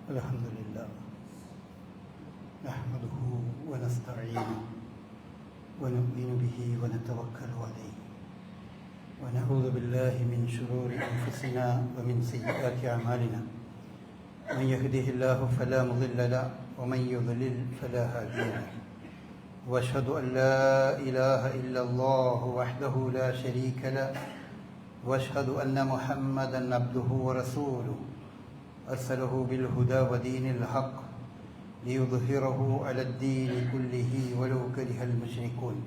الحمد لله نحمده ونستعينه ونؤمن به ونتوكل عليه ونعوذ بالله من شرور أنفسنا ومن سيئات أعمالنا من يهده الله فلا مضل له ومن يضلل فلا هادي له واشهد أن لا إله إلا الله وحده لا شريك له واشهد أن محمدا عبده ورسوله أرسله بالهدى ودين الحق ليظهره على الدين كله ولو كره المشركون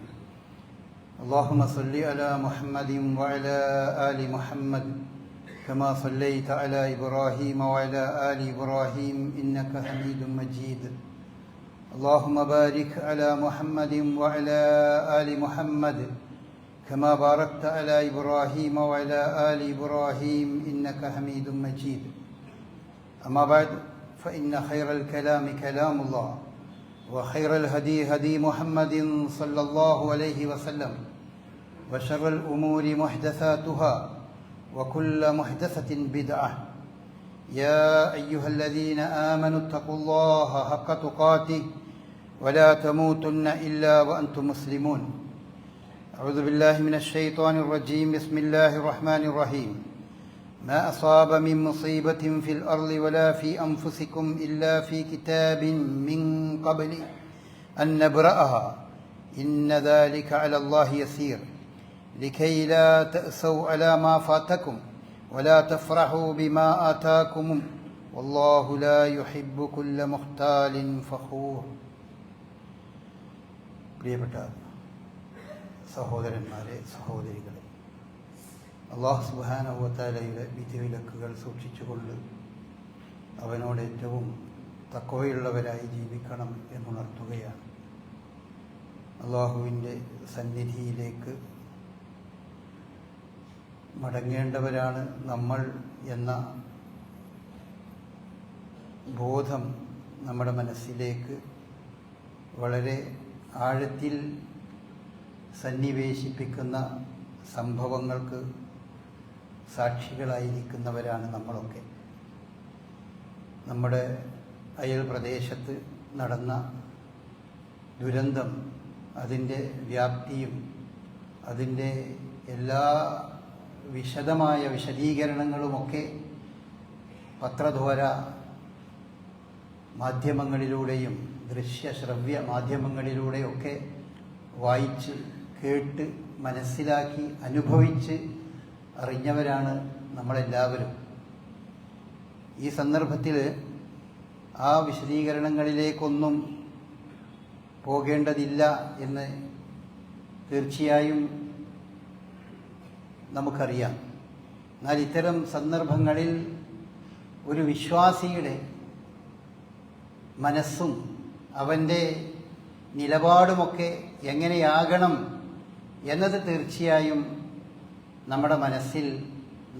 اللهم صل على محمد وعلى آل محمد كما صليت على إبراهيم وعلى آل إبراهيم إنك حميد مجيد اللهم بارك على محمد وعلى آل محمد كما باركت على إبراهيم وعلى آل إبراهيم إنك حميد مجيد أما بعد فإن خير الكلام كلام الله وخير الهدي هدي محمد صلى الله عليه وسلم وشر الأمور محدثاتها وكل محدثة بدعة يا أيها الذين آمنوا اتقوا الله حق تقاته ولا تموتن إلا وأنتم مسلمون أعوذ بالله من الشيطان الرجيم بسم الله الرحمن الرحيم ما أصاب من مصيبة في الأرض ولا في أنفسكم إلا في كتاب من قبل أن نبرأها إن ذلك على الله يسير لكي لا تأسوا على ما فاتكم ولا تفرحوا بما آتاكم والله لا يحب كل مختال فخور. പ്രിയപ്പെട്ട സഹോദരന്മാരെ, സഹോദരികളെ, അല്ലാഹു സുബ്ഹാനഹു വ തആലയുടെ വിധിവിലക്കുകൾ സൂക്ഷിച്ചുകൊണ്ട് അവനോട് ഏറ്റവും തഖ്വയുള്ളവരായി ജീവിക്കണം എന്നുണർത്തുകയാണ്. അല്ലാഹുവിൻ്റെ സന്നിധിയിലേക്ക് മടങ്ങേണ്ടവരാണ് നമ്മൾ എന്ന ബോധം നമ്മുടെ മനസ്സിലേക്ക് വളരെ ആഴത്തിൽ സന്നിവേശിപ്പിക്കുന്ന സംഭവങ്ങൾക്ക് സാക്ഷികളായിരിക്കുന്നവരാണ് നമ്മളൊക്കെ. നമ്മുടെ അയൽ പ്രദേശത്ത് നടന്ന ദുരന്തം, അതിൻ്റെ വ്യാപ്തിയും അതിൻ്റെ എല്ലാ വിശദമായ വിശദീകരണങ്ങളുമൊക്കെ പത്രദ്വാര മാധ്യമങ്ങളിലൂടെയും ദൃശ്യശ്രവ്യ മാധ്യമങ്ങളിലൂടെയൊക്കെ വായിച്ച് കേട്ട് മനസ്സിലാക്കി അനുഭവിച്ച് അറിഞ്ഞവരാണ് നമ്മളെല്ലാവരും. ഈ സന്ദർഭത്തിൽ ആ വിശദീകരണങ്ങളിലേക്കൊന്നും പോകേണ്ടതില്ല എന്ന് തീർച്ചയായും നമുക്കറിയാം. എന്നാൽ ഇത്തരം സന്ദർഭങ്ങളിൽ ഒരു വിശ്വാസിയുടെ മനസ്സും അവൻ്റെ നിലപാടുമൊക്കെ എങ്ങനെയാകണം എന്നത് തീർച്ചയായും നമ്മുടെ മനസ്സിൽ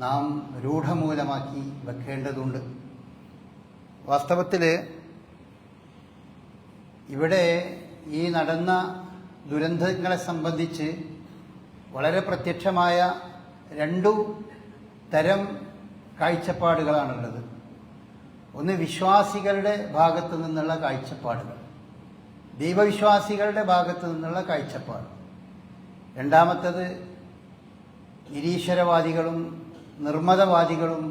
നാം രൂഢമൂലമാക്കി വെക്കേണ്ടതുണ്ട്. വാസ്തവത്തിൽ ഇവിടെ ഈ നടന്ന ദുരന്തങ്ങളെ സംബന്ധിച്ച് വളരെ പ്രത്യക്ഷമായ രണ്ടു തരം കാഴ്ചപ്പാടുകളാണുള്ളത്. ഒന്ന് വിശ്വാസികളുടെ ഭാഗത്തു നിന്നുള്ള കാഴ്ചപ്പാടുകൾ, ദൈവവിശ്വാസികളുടെ ഭാഗത്തു നിന്നുള്ള കാഴ്ചപ്പാട്. രണ്ടാമത്തത് നിരീശ്വരവാദികളും നിർമ്മതവാദികളും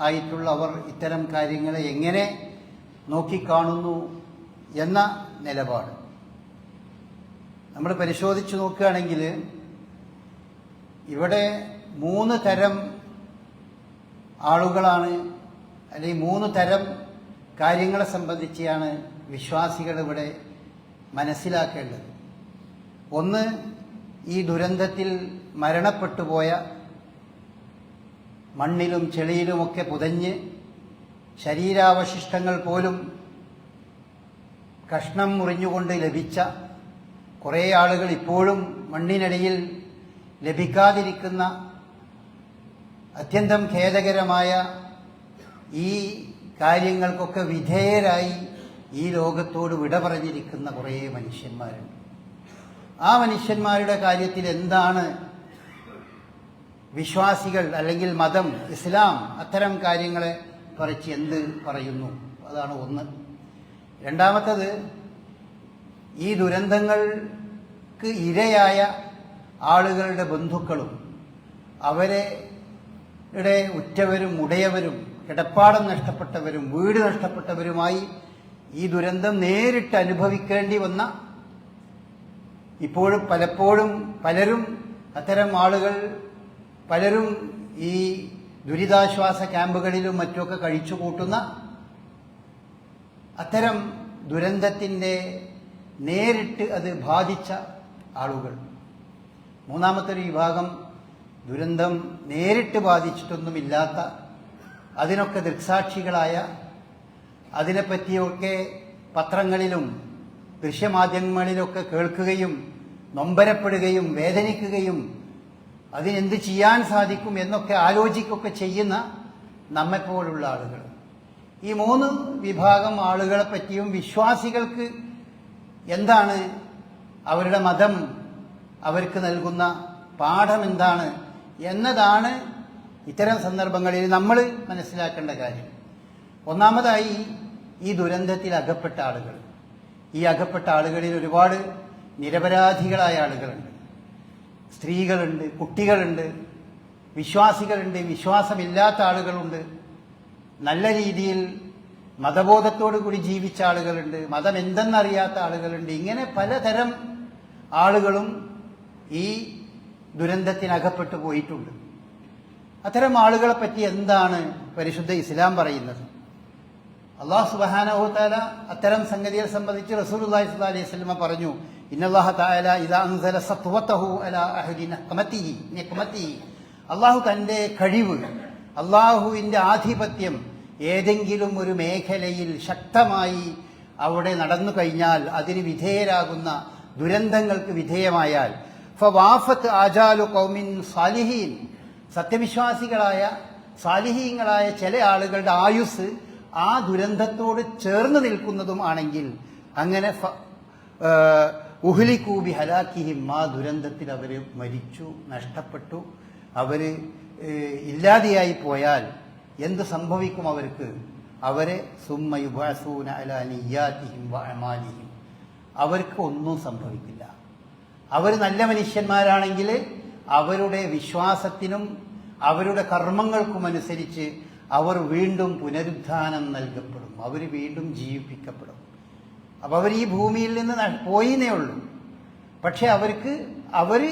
ആയിട്ടുള്ളവർ ഇത്തരം കാര്യങ്ങളെ എങ്ങനെ നോക്കിക്കാണുന്നു എന്ന നിലപാട്. നമ്മൾ പരിശോധിച്ചു നോക്കുകയാണെങ്കിൽ ഇവിടെ മൂന്ന് തരം ആളുകളാണ്, അല്ലെങ്കിൽ മൂന്ന് തരം കാര്യങ്ങളെ സംബന്ധിച്ചാണ് വിശ്വാസികൾ ഇവിടെ മനസ്സിലാക്കേണ്ടത്. ഒന്ന്, ഈ ദുരന്തത്തിൽ മരണപ്പെട്ടുപോയ, മണ്ണിലും ചെളിയിലുമൊക്കെ പുതഞ്ഞ് ശരീരാവശിഷ്ടങ്ങൾ പോലും കഷ്ണം മുറിഞ്ഞുകൊണ്ട് ലഭിച്ച കുറേ ആളുകൾ ഇപ്പോഴും മണ്ണിനടിയിൽ ലഭിക്കാതിരിക്കുന്ന അത്യന്തം ഖേദകരമായ ഈ കാര്യങ്ങൾക്കൊക്കെ വിധേയരായി ഈ ലോകത്തോട് വിട പറഞ്ഞിരിക്കുന്ന കുറേ മനുഷ്യന്മാരുണ്ട്. ആ മനുഷ്യന്മാരുടെ കാര്യത്തിൽ എന്താണ് വിശ്വാസികൾ അല്ലെങ്കിൽ മതം, ഇസ്ലാം അത്തരം കാര്യങ്ങളെ കുറിച്ച് എന്ത് പറയുന്നു? അതാണ് ഒന്ന്. രണ്ടാമത്തത്, ഈ ദുരന്തങ്ങൾക്ക് ഇരയായ ആളുകളുടെ ബന്ധുക്കളും അവരുടെ ഉറ്റവരും ഉടയവരും കിടപ്പാടം നഷ്ടപ്പെട്ടവരും വീട് നഷ്ടപ്പെട്ടവരുമായി ഈ ദുരന്തം നേരിട്ട് അനുഭവിക്കേണ്ടി വന്ന, ഇപ്പോഴും പലപ്പോഴും അത്തരം ആളുകൾ പലരും ഈ ദുരിതാശ്വാസ ക്യാമ്പുകളിലും മറ്റുമൊക്കെ കഴിച്ചുകൂട്ടുന്ന അത്തരം ദുരന്തത്തിൻ്റെ നേരിട്ട് അത് ബാധിച്ച ആളുകൾ. മൂന്നാമത്തെ ഒരു വിഭാഗം, ദുരന്തം നേരിട്ട് ബാധിച്ചിട്ടൊന്നുമില്ലാത്ത, അതിനൊക്കെ ദൃക്സാക്ഷികളായ, അതിനെപ്പറ്റിയൊക്കെ പത്രങ്ങളിലും ദൃശ്യമാധ്യമങ്ങളിലൊക്കെ കേൾക്കുകയും നൊമ്പരപ്പെടുകയും വേദനിക്കുകയും അതിനെന്ത് ചെയ്യാൻ സാധിക്കും എന്നൊക്കെ ആലോചിക്കുകയൊക്കെ ചെയ്യുന്ന നമ്മെപ്പോലുള്ള ആളുകൾ. ഈ മൂന്ന് വിഭാഗം ആളുകളെ പറ്റിയും വിശ്വാസികൾക്ക് എന്താണ് അവരുടെ മതം അവർക്ക് നൽകുന്ന പാഠം എന്താണ് എന്നതാണ് ഇത്തരം സന്ദർഭങ്ങളിൽ നമ്മൾ മനസ്സിലാക്കേണ്ട കാര്യം. ഒന്നാമതായി, ഈ ദുരന്തത്തിൽ അകപ്പെട്ട ആളുകൾ. ഈ അകപ്പെട്ട ആളുകളിൽ ഒരുപാട് നിരപരാധികളായ ആളുകളുണ്ട്. സ്ത്രീകളുണ്ട്, കുട്ടികളുണ്ട്, വിശ്വാസികളുണ്ട്, വിശ്വാസമില്ലാത്ത ആളുകളുണ്ട്, നല്ല രീതിയിൽ മതബോധത്തോടു കൂടി ജീവിച്ച ആളുകളുണ്ട്, മതം എന്തെന്നറിയാത്ത ആളുകളുണ്ട്. ഇങ്ങനെ പലതരം ആളുകളും ഈ ദുരന്തത്തിനകപ്പെട്ടു പോയിട്ടുണ്ട്. അത്തരം ആളുകളെ പറ്റി എന്താണ് പരിശുദ്ധ ഇസ്ലാം പറയുന്നത്? അല്ലാഹു സുബ്ഹാനഹു വ തആല അത്തരം സംഗതിയെ സംബന്ധിച്ച് റസൂലുള്ളാഹി സ്വല്ലല്ലാഹു അലൈഹി വസല്ലം പറഞ്ഞു, ഇന്നല്ലാഹ തആല ഇദാ അൻസല സത്വതഹു അലാ അഹദി നിഖ്മതിഹി, അല്ലാഹു തന്റെ കഴിവ്, അല്ലാഹുവിന്റെ ആധിപത്യം ഏതെങ്കിലും ഒരു മേഖലയിൽ ശക്തമായി അവിടെ നടന്നു കഴിഞ്ഞാൽ, അതിന് വിധേയരാകുന്ന ദുരന്തങ്ങൾക്ക് വിധേയമായാൽ, ഫവാഫത്ത് ആജാലു ഖൗമിൻ സാലിഹീൻ, സത്യവിശ്വാസികളായ സാലിഹീങ്ങളായ ചില ആളുകളുടെ ആയുസ് ആ ദുരന്തത്തോട് ചേർന്ന് നിൽക്കുന്നതും ആണെങ്കിൽ, അങ്ങനെ ഉഹ്ലികൂ ബിഹലാക്കിഹിം, ആ ദുരന്തത്തിൽ അവർ മരിച്ചു, നഷ്ടപ്പെട്ടു, അവർ ഇല്ലാതെയായി പോയാൽ എന്ത് സംഭവിക്കും അവർക്ക്? അവരെ സുമ്മ യുബഅസൂന അലാ നിയ്യാതിഹിം വഅമാലിഹിം, അവർക്ക് ഒന്നും സംഭവിക്കില്ല. അവർ നല്ല മനുഷ്യന്മാരാണെങ്കിൽ അവരുടെ വിശ്വാസത്തിനും അവരുടെ കർമ്മങ്ങൾക്കുമനുസരിച്ച് അവർ വീണ്ടും പുനരുദ്ധാനം നൽകപ്പെടും, അവർ വീണ്ടും ജീവിപ്പിക്കപ്പെടും. അപ്പോൾ അവർ ഈ ഭൂമിയിൽ നിന്ന് പോയിന്നേ ഉള്ളൂ. പക്ഷെ അവർ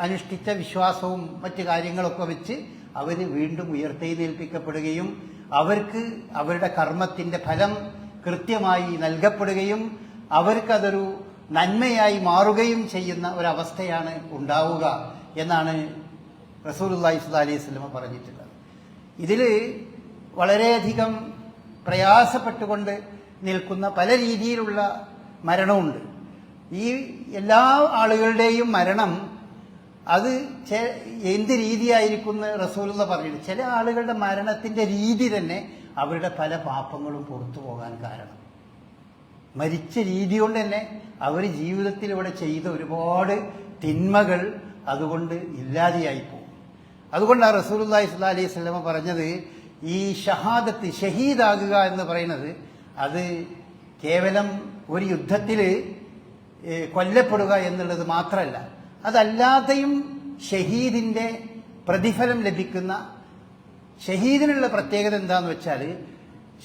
അനുഷ്ഠിച്ച വിശ്വാസവും മറ്റു കാര്യങ്ങളൊക്കെ വെച്ച് അവർ വീണ്ടും ഉയർത്തെഴുന്നേൽപ്പിക്കപ്പെടുകയും അവർക്ക് അവരുടെ കർമ്മത്തിന്റെ ഫലം കൃത്യമായി നൽകപ്പെടുകയും അവർക്കതൊരു നന്മയായി മാറുകയും ചെയ്യുന്ന ഒരവസ്ഥയാണ് ഉണ്ടാവുക എന്നാണ് റസൂലുള്ളാഹി സ്വല്ലല്ലാഹു അലൈഹി വസല്ലം പറഞ്ഞിട്ടുള്ളത്. ഇതിൽ വളരെയധികം പ്രയാസപ്പെട്ടുകൊണ്ട് നിൽക്കുന്ന പല രീതിയിലുള്ള മരണമുണ്ട്. ഈ എല്ലാ ആളുകളുടെയും മരണം അത് എന്ത് രീതിയായിരിക്കും എന്ന് റസൂലുള്ള പറഞ്ഞിട്ട്, ചില ആളുകളുടെ മരണത്തിന്റെ രീതി തന്നെ അവരുടെ പല പാപങ്ങളും പുറത്തു പോകാൻ കാരണം. മരിച്ച രീതി കൊണ്ട് തന്നെ അവർ ജീവിതത്തിലൂടെ ചെയ്ത ഒരുപാട് തിന്മകൾ അതുകൊണ്ട് ഇല്ലാതെയായി പോകും. അതുകൊണ്ടാണ് റസൂലുള്ളാഹി സ്വല്ലല്ലാഹു അലൈഹി വസല്ലം പറഞ്ഞത്, ഈ ഷഹാദത്ത്, ഷഹീദാകുക എന്ന് പറയുന്നത് അത് കേവലം ഒരു യുദ്ധത്തിൽ കൊല്ലപ്പെടുക എന്നുള്ളത് മാത്രമല്ല, അതല്ലാതെയും ഷഹീദിന്റെ പ്രതിഫലം ലഭിക്കുന്ന, ഷഹീദിനുള്ള പ്രത്യേകത എന്താന്ന് വെച്ചാൽ,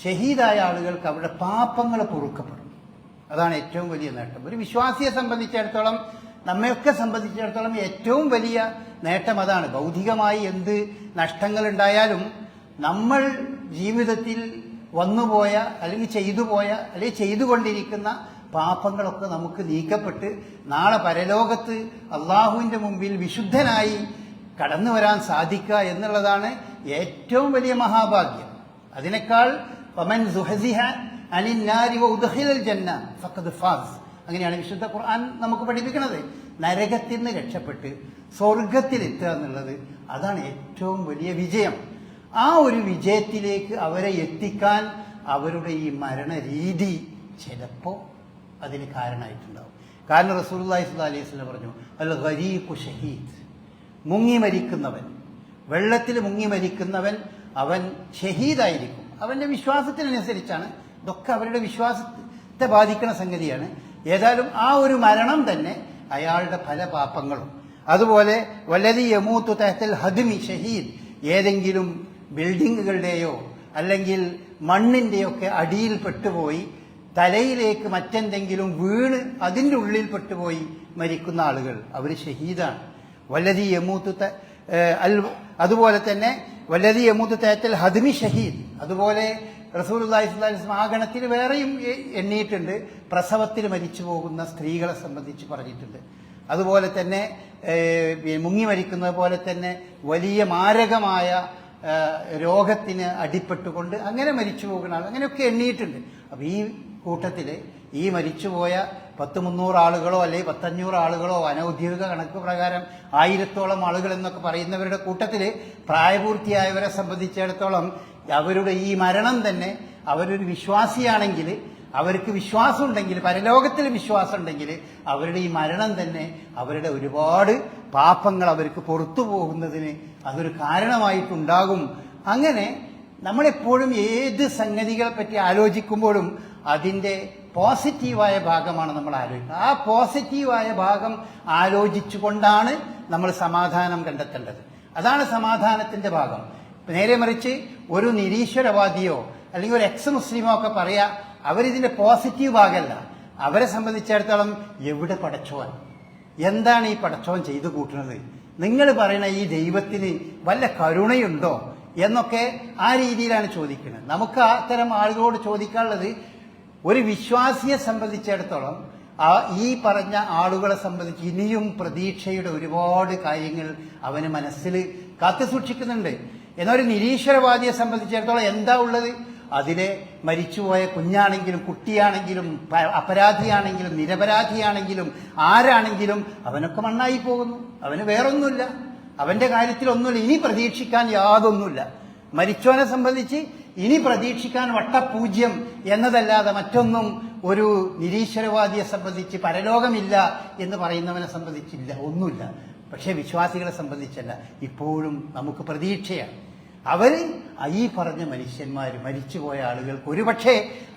ഷഹീദായ ആളുകൾക്ക് അവരുടെ പാപങ്ങൾ പൊറുക്കപ്പെടും. അതാണ് ഏറ്റവും വലിയ നേട്ടം. ഒരു വിശ്വാസിയെ സംബന്ധിച്ചിടത്തോളം, നമ്മയൊക്കെ സംബന്ധിച്ചിടത്തോളം ഏറ്റവും വലിയ നേട്ടം അതാണ്. ഭൗതികമായി എന്ത് നഷ്ടങ്ങൾ ഉണ്ടായാലും നമ്മൾ ജീവിതത്തിൽ വന്നുപോയ അല്ലെങ്കിൽ ചെയ്തുപോയ അല്ലെങ്കിൽ ചെയ്തുകൊണ്ടിരിക്കുന്ന പാപങ്ങളൊക്കെ നമുക്ക് നീക്കപ്പെട്ട് നാളെ പരലോകത്ത് അള്ളാഹുവിന്റെ മുമ്പിൽ വിശുദ്ധനായി കടന്നു വരാൻ സാധിക്കുക എന്നുള്ളതാണ് ഏറ്റവും വലിയ മഹാഭാഗ്യം. അതിനേക്കാൾ വമൻ സുഹസിഹ അനിൻ നാരി വഉദ്ഖിലൽ ജന്ന ഫഖദ് ഫാസ്, അങ്ങനെയാണ് വിശുദ്ധ ഖുർആൻ നമുക്ക് പഠിപ്പിക്കുന്നത്. നരകത്തിൽ നിന്ന് രക്ഷപ്പെട്ട് സ്വർഗത്തിലെത്തുക എന്നുള്ളത് അതാണ് ഏറ്റവും വലിയ വിജയം. ആ ഒരു വിജയത്തിലേക്ക് അവരെ എത്തിക്കാൻ അവരുടെ ഈ മരണരീതി ചിലപ്പോൾ അതിന് കാരണമായിട്ടുണ്ടാവും. കാരണം റസൂലുള്ളാഹി സ്വല്ലല്ലാഹു അലൈഹി വസല്ലം പറഞ്ഞു, അൽ ഗരീഖു ഷഹീദ്, മുങ്ങി മരിക്കുന്നവൻ, വെള്ളത്തിൽ മുങ്ങി മരിക്കുന്നവൻ അവൻ ഷഹീദായിരിക്കും. അവന്റെ വിശ്വാസത്തിനനുസരിച്ചാണ് ഇതൊക്കെ അവരുടെ വിശ്വാസത്തെ ബാധിക്കുന്ന സംഗതിയാണ്. ഏതായാലും ആ ഒരു മരണം തന്നെ അയാളുടെ പല പാപങ്ങളും. അതുപോലെ വല്ലതി യമൂത്തു തഹ്തൽ ഹദ്മി ഷഹീദ്, ഏതെങ്കിലും ബിൽഡിങ്ങുകളുടെയോ അല്ലെങ്കിൽ മണ്ണിന്റെയൊക്കെ അടിയിൽ പെട്ടുപോയി തലയിലേക്ക് മറ്റെന്തെങ്കിലും വീണ് അതിൻ്റെ ഉള്ളിൽ പെട്ടുപോയി മരിക്കുന്ന ആളുകൾ, അവർ ഷഹീദാണ്. വല്ലതി യമൂത്തു അതുപോലെ തന്നെ വല്ലതി യമൂത്തു തഹ്തൽ ഹദ്മി ഷഹീദ്. അതുപോലെ റസൂലുള്ളാഹി സ്വല്ലല്ലാഹു അലൈഹി വസല്ലം ആ ഗണത്തിൽ വേറെയും എണ്ണിയിട്ടുണ്ട്. പ്രസവത്തിൽ മരിച്ചു പോകുന്ന സ്ത്രീകളെ സംബന്ധിച്ച് പറഞ്ഞിട്ടുണ്ട്. അതുപോലെ തന്നെ മുങ്ങി മരിക്കുന്നത് പോലെ തന്നെ വലിയ മാരകമായ രോഗത്തിന് അടിപ്പെട്ടുകൊണ്ട് അങ്ങനെ മരിച്ചു പോകുന്ന ആൾ, അങ്ങനെയൊക്കെ എണ്ണിയിട്ടുണ്ട്. അപ്പം ഈ കൂട്ടത്തിൽ ഈ മരിച്ചുപോയ 100-300 ആളുകളോ അല്ലെങ്കിൽ 100-500 ആളുകളോ അനൗദ്യോഗിക കണക്ക് പ്രകാരം 1000-ഓളം ആളുകൾ എന്നൊക്കെ പറയുന്നവരുടെ കൂട്ടത്തിൽ പ്രായപൂർത്തിയായവരെ സംബന്ധിച്ചിടത്തോളം അവരുടെ ഈ മരണം തന്നെ, അവരൊരു വിശ്വാസിയാണെങ്കിൽ, അവർക്ക് വിശ്വാസമുണ്ടെങ്കിൽ, പരലോകത്തിൽ വിശ്വാസം ഉണ്ടെങ്കിൽ, അവരുടെ ഈ മരണം തന്നെ അവരുടെ ഒരുപാട് പാപങ്ങൾ അവർക്ക് പുറത്തു പോകുന്നതിന് അതൊരു കാരണമായിട്ടുണ്ടാകും. അങ്ങനെ നമ്മളെപ്പോഴും ഏത് സംഗതികളെ പറ്റി ആലോചിക്കുമ്പോഴും അതിൻ്റെ പോസിറ്റീവായ ഭാഗമാണ് നമ്മൾ ആലോചിക്കുന്നത്. ആ പോസിറ്റീവായ ഭാഗം ആലോചിച്ചുകൊണ്ടാണ് നമ്മൾ സമാധാനം കണ്ടെത്തേണ്ടത്. അതാണ് സമാധാനത്തിന്റെ ഭാഗം. നേരെ മറിച്ച് ഒരു നിരീശ്വരവാദിയോ അല്ലെങ്കിൽ ഒരു എക്സ് മുസ്ലിമോ ഒക്കെ പറയാ അവരിതിന്റെ പോസിറ്റീവ് ഭാഗമല്ല. അവരെ സംബന്ധിച്ചിടത്തോളം എവിടെ പടച്ചോൻ, എന്താണ് ഈ പടച്ചോൻ ചെയ്തു കൂട്ടുന്നത്, നിങ്ങൾ പറയുന്ന ഈ ദൈവത്തിന് വല്ല കരുണയുണ്ടോ എന്നൊക്കെ ആ രീതിയിലാണ് ചോദിക്കുന്നത്. നമുക്ക് അത്തരം ആളുകളോട് ചോദിക്കാനുള്ളത്, ഒരു വിശ്വാസിയെ സംബന്ധിച്ചിടത്തോളം ഈ പറഞ്ഞ ആളുകളെ സംബന്ധിച്ച് ഇനിയും പ്രതീക്ഷയുടെ ഒരുപാട് കാര്യങ്ങൾ അവന് മനസ്സിൽ കാത്തു സൂക്ഷിക്കുന്നുണ്ട്. എന്നാൽ ഒരു നിരീശ്വരവാദിയെ സംബന്ധിച്ചിടത്തോളം എന്താ ഉള്ളത്? അതിലെ മരിച്ചുപോയ കുഞ്ഞാണെങ്കിലും കുട്ടിയാണെങ്കിലും അപരാധിയാണെങ്കിലും നിരപരാധിയാണെങ്കിലും ആരാണെങ്കിലും അവനൊക്കെ മണ്ണായി പോകുന്നു. അവന് വേറൊന്നുമില്ല, അവന്റെ കാര്യത്തിൽ ഒന്നുമില്ല, ഇനി പ്രതീക്ഷിക്കാൻ യാതൊന്നുമില്ല. മരിച്ചവനെ സംബന്ധിച്ച് ഇനി പ്രതീക്ഷിക്കാൻ വട്ടപൂജ്യം എന്നതല്ലാതെ മറ്റൊന്നും ഒരു നിരീശ്വരവാദിയെ സംബന്ധിച്ച് പരലോകമില്ല എന്ന് പറയുന്നവനെ സംബന്ധിച്ചില്ല, ഒന്നുമില്ല. പക്ഷെ വിശ്വാസികളെ സംബന്ധിച്ചല്ല, ഇപ്പോഴും നമുക്ക് പ്രതീക്ഷയാണ്. അവര് ഈ പറഞ്ഞ മനുഷ്യന്മാർ, മരിച്ചുപോയ ആളുകൾക്ക് ഒരുപക്ഷെ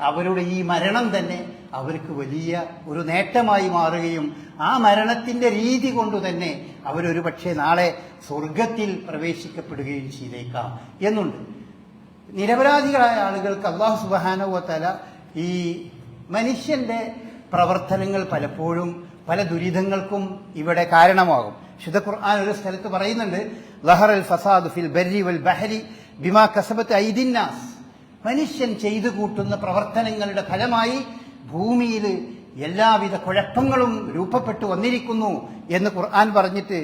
അവരുടെ ഈ മരണം തന്നെ അവർക്ക് വലിയ ഒരു നേട്ടമായി മാറുകയും ആ മരണത്തിന്റെ രീതി കൊണ്ട് തന്നെ അവരൊരു പക്ഷേ നാളെ സ്വർഗത്തിൽ പ്രവേശിക്കപ്പെടുകയും ചെയ്തേക്കാം എന്നുണ്ട്. നിരപരാധികളായ ആളുകൾക്ക് അല്ലാഹു സുബ്ഹാനഹു വ തആല ഈ മനുഷ്യന്റെ പ്രവർത്തനങ്ങൾ പലപ്പോഴും പല ദുരിതങ്ങൾക്കും ഇവിടെ കാരണമാകും. ശുദ്ധ ഖുർആൻ ഒരു സ്ഥലത്ത് പറയുന്നുണ്ട്, ലഹറൽ ഫസാദു ഫിൽ ബർരി വൽ ബഹരി ബിമാ കസബത്ത് ഐദിന്നാസ്. മനുഷ്യൻ ചെയ്തു കൂട്ടുന്ന പ്രവർത്തനങ്ങളുടെ ഫലമായി ഭൂമിയിൽ എല്ലാവിധ കുഴപ്പങ്ങളും രൂപപ്പെട്ടു വന്നിരിക്കുന്നു എന്ന് ഖുർആൻ പറഞ്ഞിട്ട്,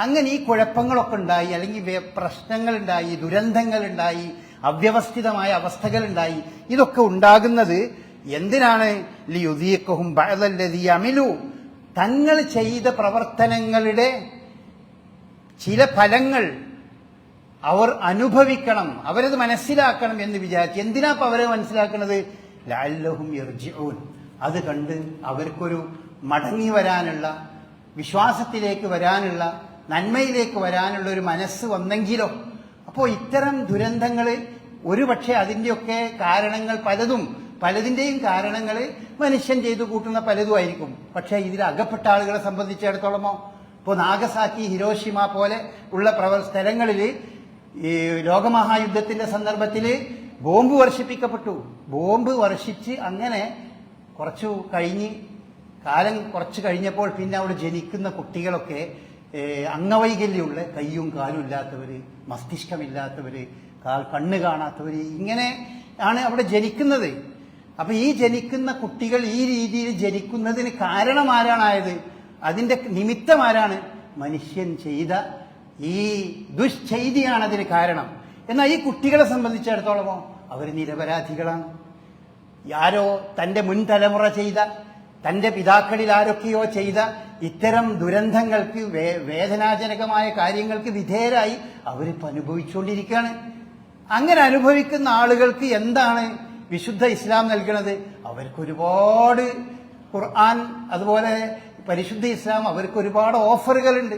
അങ്ങനെ ഈ കുഴപ്പങ്ങളൊക്കെ ഉണ്ടായി, അല്ലെങ്കിൽ പ്രശ്നങ്ങളുണ്ടായി, ദുരന്തങ്ങളുണ്ടായി, അവ്യവസ്ഥിതമായ അവസ്ഥകളുണ്ടായി. ഇതൊക്കെ ഉണ്ടാകുന്നത് എന്തിനാണ്? ലിയുദീഖുഹും ബഅദല്ലദീ അമിലു, തങ്ങൾ ചെയ്ത പ്രവർത്തനങ്ങളുടെ ചില ഫലങ്ങൾ അവർ അനുഭവിക്കണം, അവരത് മനസ്സിലാക്കണം എന്ന് വിചാരിച്ചു. എന്തിനാ ഇപ്പൊ അവരെ മനസ്സിലാക്കുന്നത്? ലഅല്ലഹും യർജിഊൻ, അത് കണ്ട് അവർക്കൊരു മടങ്ങി വരാനുള്ള, വിശ്വാസത്തിലേക്ക് വരാനുള്ള, നന്മയിലേക്ക് വരാനുള്ള ഒരു മനസ്സ് വന്നെങ്കിലോ. അപ്പോൾ ഇത്തരം ദുരന്തങ്ങൾ ഒരുപക്ഷെ അതിൻ്റെയൊക്കെ കാരണങ്ങൾ പലതിൻ്റെയും കാരണങ്ങൾ മനുഷ്യൻ ചെയ്തു കൂട്ടുന്ന പലതുമായിരിക്കും. പക്ഷേ ഇതിൽ അകപ്പെട്ട ആളുകളെ സംബന്ധിച്ചിടത്തോളമോ, ഇപ്പോൾ നാഗസാക്കി, ഹിരോഷിമ പോലെ ഉള്ള സ്ഥലങ്ങളിൽ ഈ ലോകമഹായുദ്ധത്തിന്റെ സന്ദർഭത്തിൽ ബോംബ് വർഷിപ്പിക്കപ്പെട്ടു. ബോംബ് വർഷിച്ച് അങ്ങനെ കുറച്ച് കഴിഞ്ഞപ്പോൾ പിന്നെ അവിടെ ജനിക്കുന്ന കുട്ടികളൊക്കെ അംഗവൈകല്യമുള്ള, കയ്യും കാലും ഇല്ലാത്തവര്, മസ്തിഷ്കമില്ലാത്തവര്, കണ്ണ് കാണാത്തവര്, ഇങ്ങനെ ആണ് അവിടെ ജനിക്കുന്നത്. അപ്പൊ ഈ ജനിക്കുന്ന കുട്ടികൾ ഈ രീതിയിൽ ജനിക്കുന്നതിന് കാരണം ആരാണായത്? അതിന്റെ നിമിത്തം ആരാണ്? മനുഷ്യൻ ചെയ്ത ഈ ദുഷ്ചെയ്തിയാണ് അതിന് കാരണം. എന്നാൽ ഈ കുട്ടികളെ സംബന്ധിച്ചിടത്തോളമോ അവർ നിരപരാധികളാണ്. ആരോ തന്റെ മുൻ തലമുറ ചെയ്ത, തന്റെ പിതാക്കളിൽ ആരൊക്കെയോ ചെയ്ത ഇത്തരം ദുരന്തങ്ങൾക്ക്, വേദനാജനകമായ കാര്യങ്ങൾക്ക് വിധേയരായി അവരിപ്പോൾ അനുഭവിച്ചുകൊണ്ടിരിക്കുകയാണ്. അങ്ങനെ അനുഭവിക്കുന്ന ആളുകൾക്ക് എന്താണ് വിശുദ്ധ ഇസ്ലാം നൽകുന്നത്? അവർക്ക് ഒരുപാട് ഖുർആൻ, അതുപോലെ പരിശുദ്ധ ഇസ്ലാം അവർക്ക് ഒരുപാട് ഓഫറുകളുണ്ട്.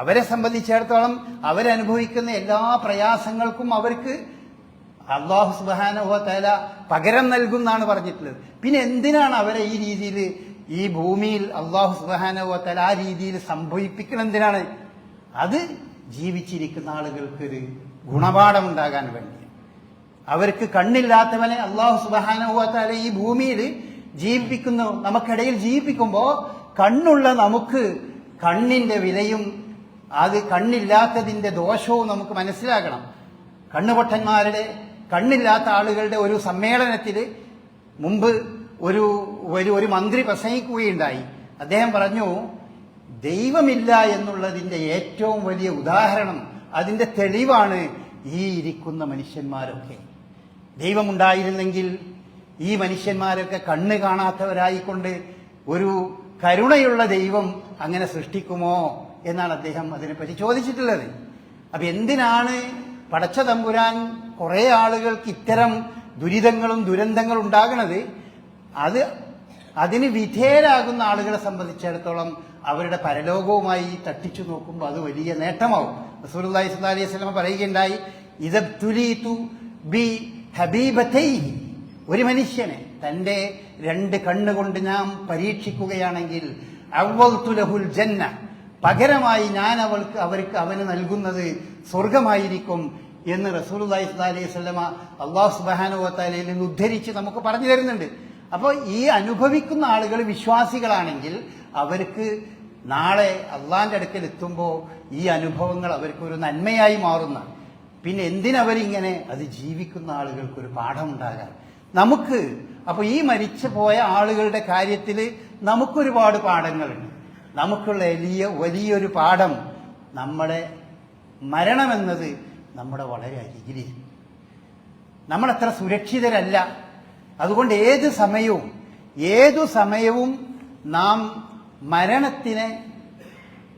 അവരെ സംബന്ധിച്ചിടത്തോളം അവരനുഭവിക്കുന്ന എല്ലാ പ്രയാസങ്ങൾക്കും അവർക്ക് അല്ലാഹു സുബ്ഹാനഹു വ തആല പകരം നൽകും എന്നാണ് പറഞ്ഞിട്ടുള്ളത്. പിന്നെ എന്തിനാണ് അവരെ ഈ രീതിയിൽ ഈ ഭൂമിയിൽ അല്ലാഹു സുബ്ഹാനഹു വ തആല ആ രീതിയിൽ സംഭവിപ്പിക്കണം? എന്തിനാണ്? അത് ജീവിച്ചിരിക്കുന്ന ആളുകൾക്കൊരു ഗുണപാഠം ഉണ്ടാകാൻ വേണ്ടി. അവർക്ക് കണ്ണില്ലാത്തവനെ അല്ലാഹു സുബ്ഹാനഹു വ തആല ഈ ഭൂമിയിൽ ജീവിപ്പിക്കുന്നു, നമുക്കിടയിൽ ജീവിപ്പിക്കുമ്പോൾ കണ്ണുള്ള നമുക്ക് കണ്ണിന്റെ വിലയും അത് കണ്ണില്ലാത്തതിന്റെ ദോഷവും നമുക്ക് മനസ്സിലാക്കണം. കണ്ണുപൊട്ടന്മാരുടെ, കണ്ണില്ലാത്ത ആളുകളുടെ ഒരു സമ്മേളനത്തിൽ മുമ്പ് ഒരു മന്ത്രി പ്രസംഗിക്കുകയുണ്ടായി. അദ്ദേഹം പറഞ്ഞു, ദൈവമില്ല എന്നുള്ളതിന്റെ ഏറ്റവും വലിയ ഉദാഹരണം, അതിന്റെ തെളിവാണ് ഈ ഇരിക്കുന്ന മനുഷ്യന്മാരൊക്കെ. ദൈവമുണ്ടായിരുന്നെങ്കിൽ ഈ മനുഷ്യന്മാരൊക്കെ കണ്ണ് കാണാത്തവരായിക്കൊണ്ട് ഒരു കരുണയുള്ള ദൈവം അങ്ങനെ സൃഷ്ടിക്കുമോ എന്നാണ് അദ്ദേഹം അതിനെപ്പറ്റി ചോദിച്ചിട്ടുള്ളത്. അപ്പൊ എന്തിനാണ് പടച്ച തമ്പുരാൻ കുറെ ആളുകൾക്ക് ഇത്തരം ദുരിതങ്ങളും ദുരന്തങ്ങളും ഉണ്ടാകുന്നത്? അതിന് വിധേയരാകുന്ന ആളുകളെ സംബന്ധിച്ചിടത്തോളം അവരുടെ പരലോകവുമായി തട്ടിച്ചു നോക്കുമ്പോൾ അത് വലിയ നേട്ടമാവും. റസൂലുള്ളാഹി സ്വല്ലല്ലാഹി അലൈഹി വസല്ലം പറയുകയുണ്ടായി, ഇദബ്തുലീതു ബി ഹബീബതൈഹി, ഒരു മനുഷ്യനെ തന്റെ 2 കണ്ണുകൊണ്ട് നാം പരീക്ഷിക്കുകയാണെങ്കിൽ അവ്വൽതു ലഹുൽ ജന്ന, പകരമായി ഞാൻ അവന് നൽകുന്നത് സ്വർഗമായിരിക്കും എന്ന് റസൂലുള്ളാഹി സ്വല്ലല്ലാഹി അലൈഹി വസല്ലം അല്ലാഹു സുബ്ഹാനഹു വ തആലയിൽ നിന്ന് ഉദ്ധരിച്ച് നമുക്ക് പറഞ്ഞു തരുന്നുണ്ട്. അപ്പോൾ ഈ അനുഭവിക്കുന്ന ആളുകൾ വിശ്വാസികളാണെങ്കിൽ അവർക്ക് നാളെ അള്ളാന്റെ അടുക്കൽ എത്തുമ്പോൾ ഈ അനുഭവങ്ങൾ അവർക്കൊരു നന്മയായി മാറുന്ന, പിന്നെ എന്തിനവരിങ്ങനെ അത് ജീവിക്കുന്ന ആളുകൾക്കൊരു പാഠമുണ്ടാകാൻ നമുക്ക്. അപ്പൊ ഈ മരിച്ചു പോയ ആളുകളുടെ കാര്യത്തിൽ നമുക്കൊരുപാട് പാഠങ്ങളുണ്ട്. നമുക്കുള്ള വലിയൊരു പാഠം, നമ്മുടെ മരണമെന്നത് നമ്മുടെ വളരെ അരികിൽ, നമ്മളത്ര സുരക്ഷിതരല്ല. അതുകൊണ്ട് ഏതു സമയവും നാം മരണത്തിനെ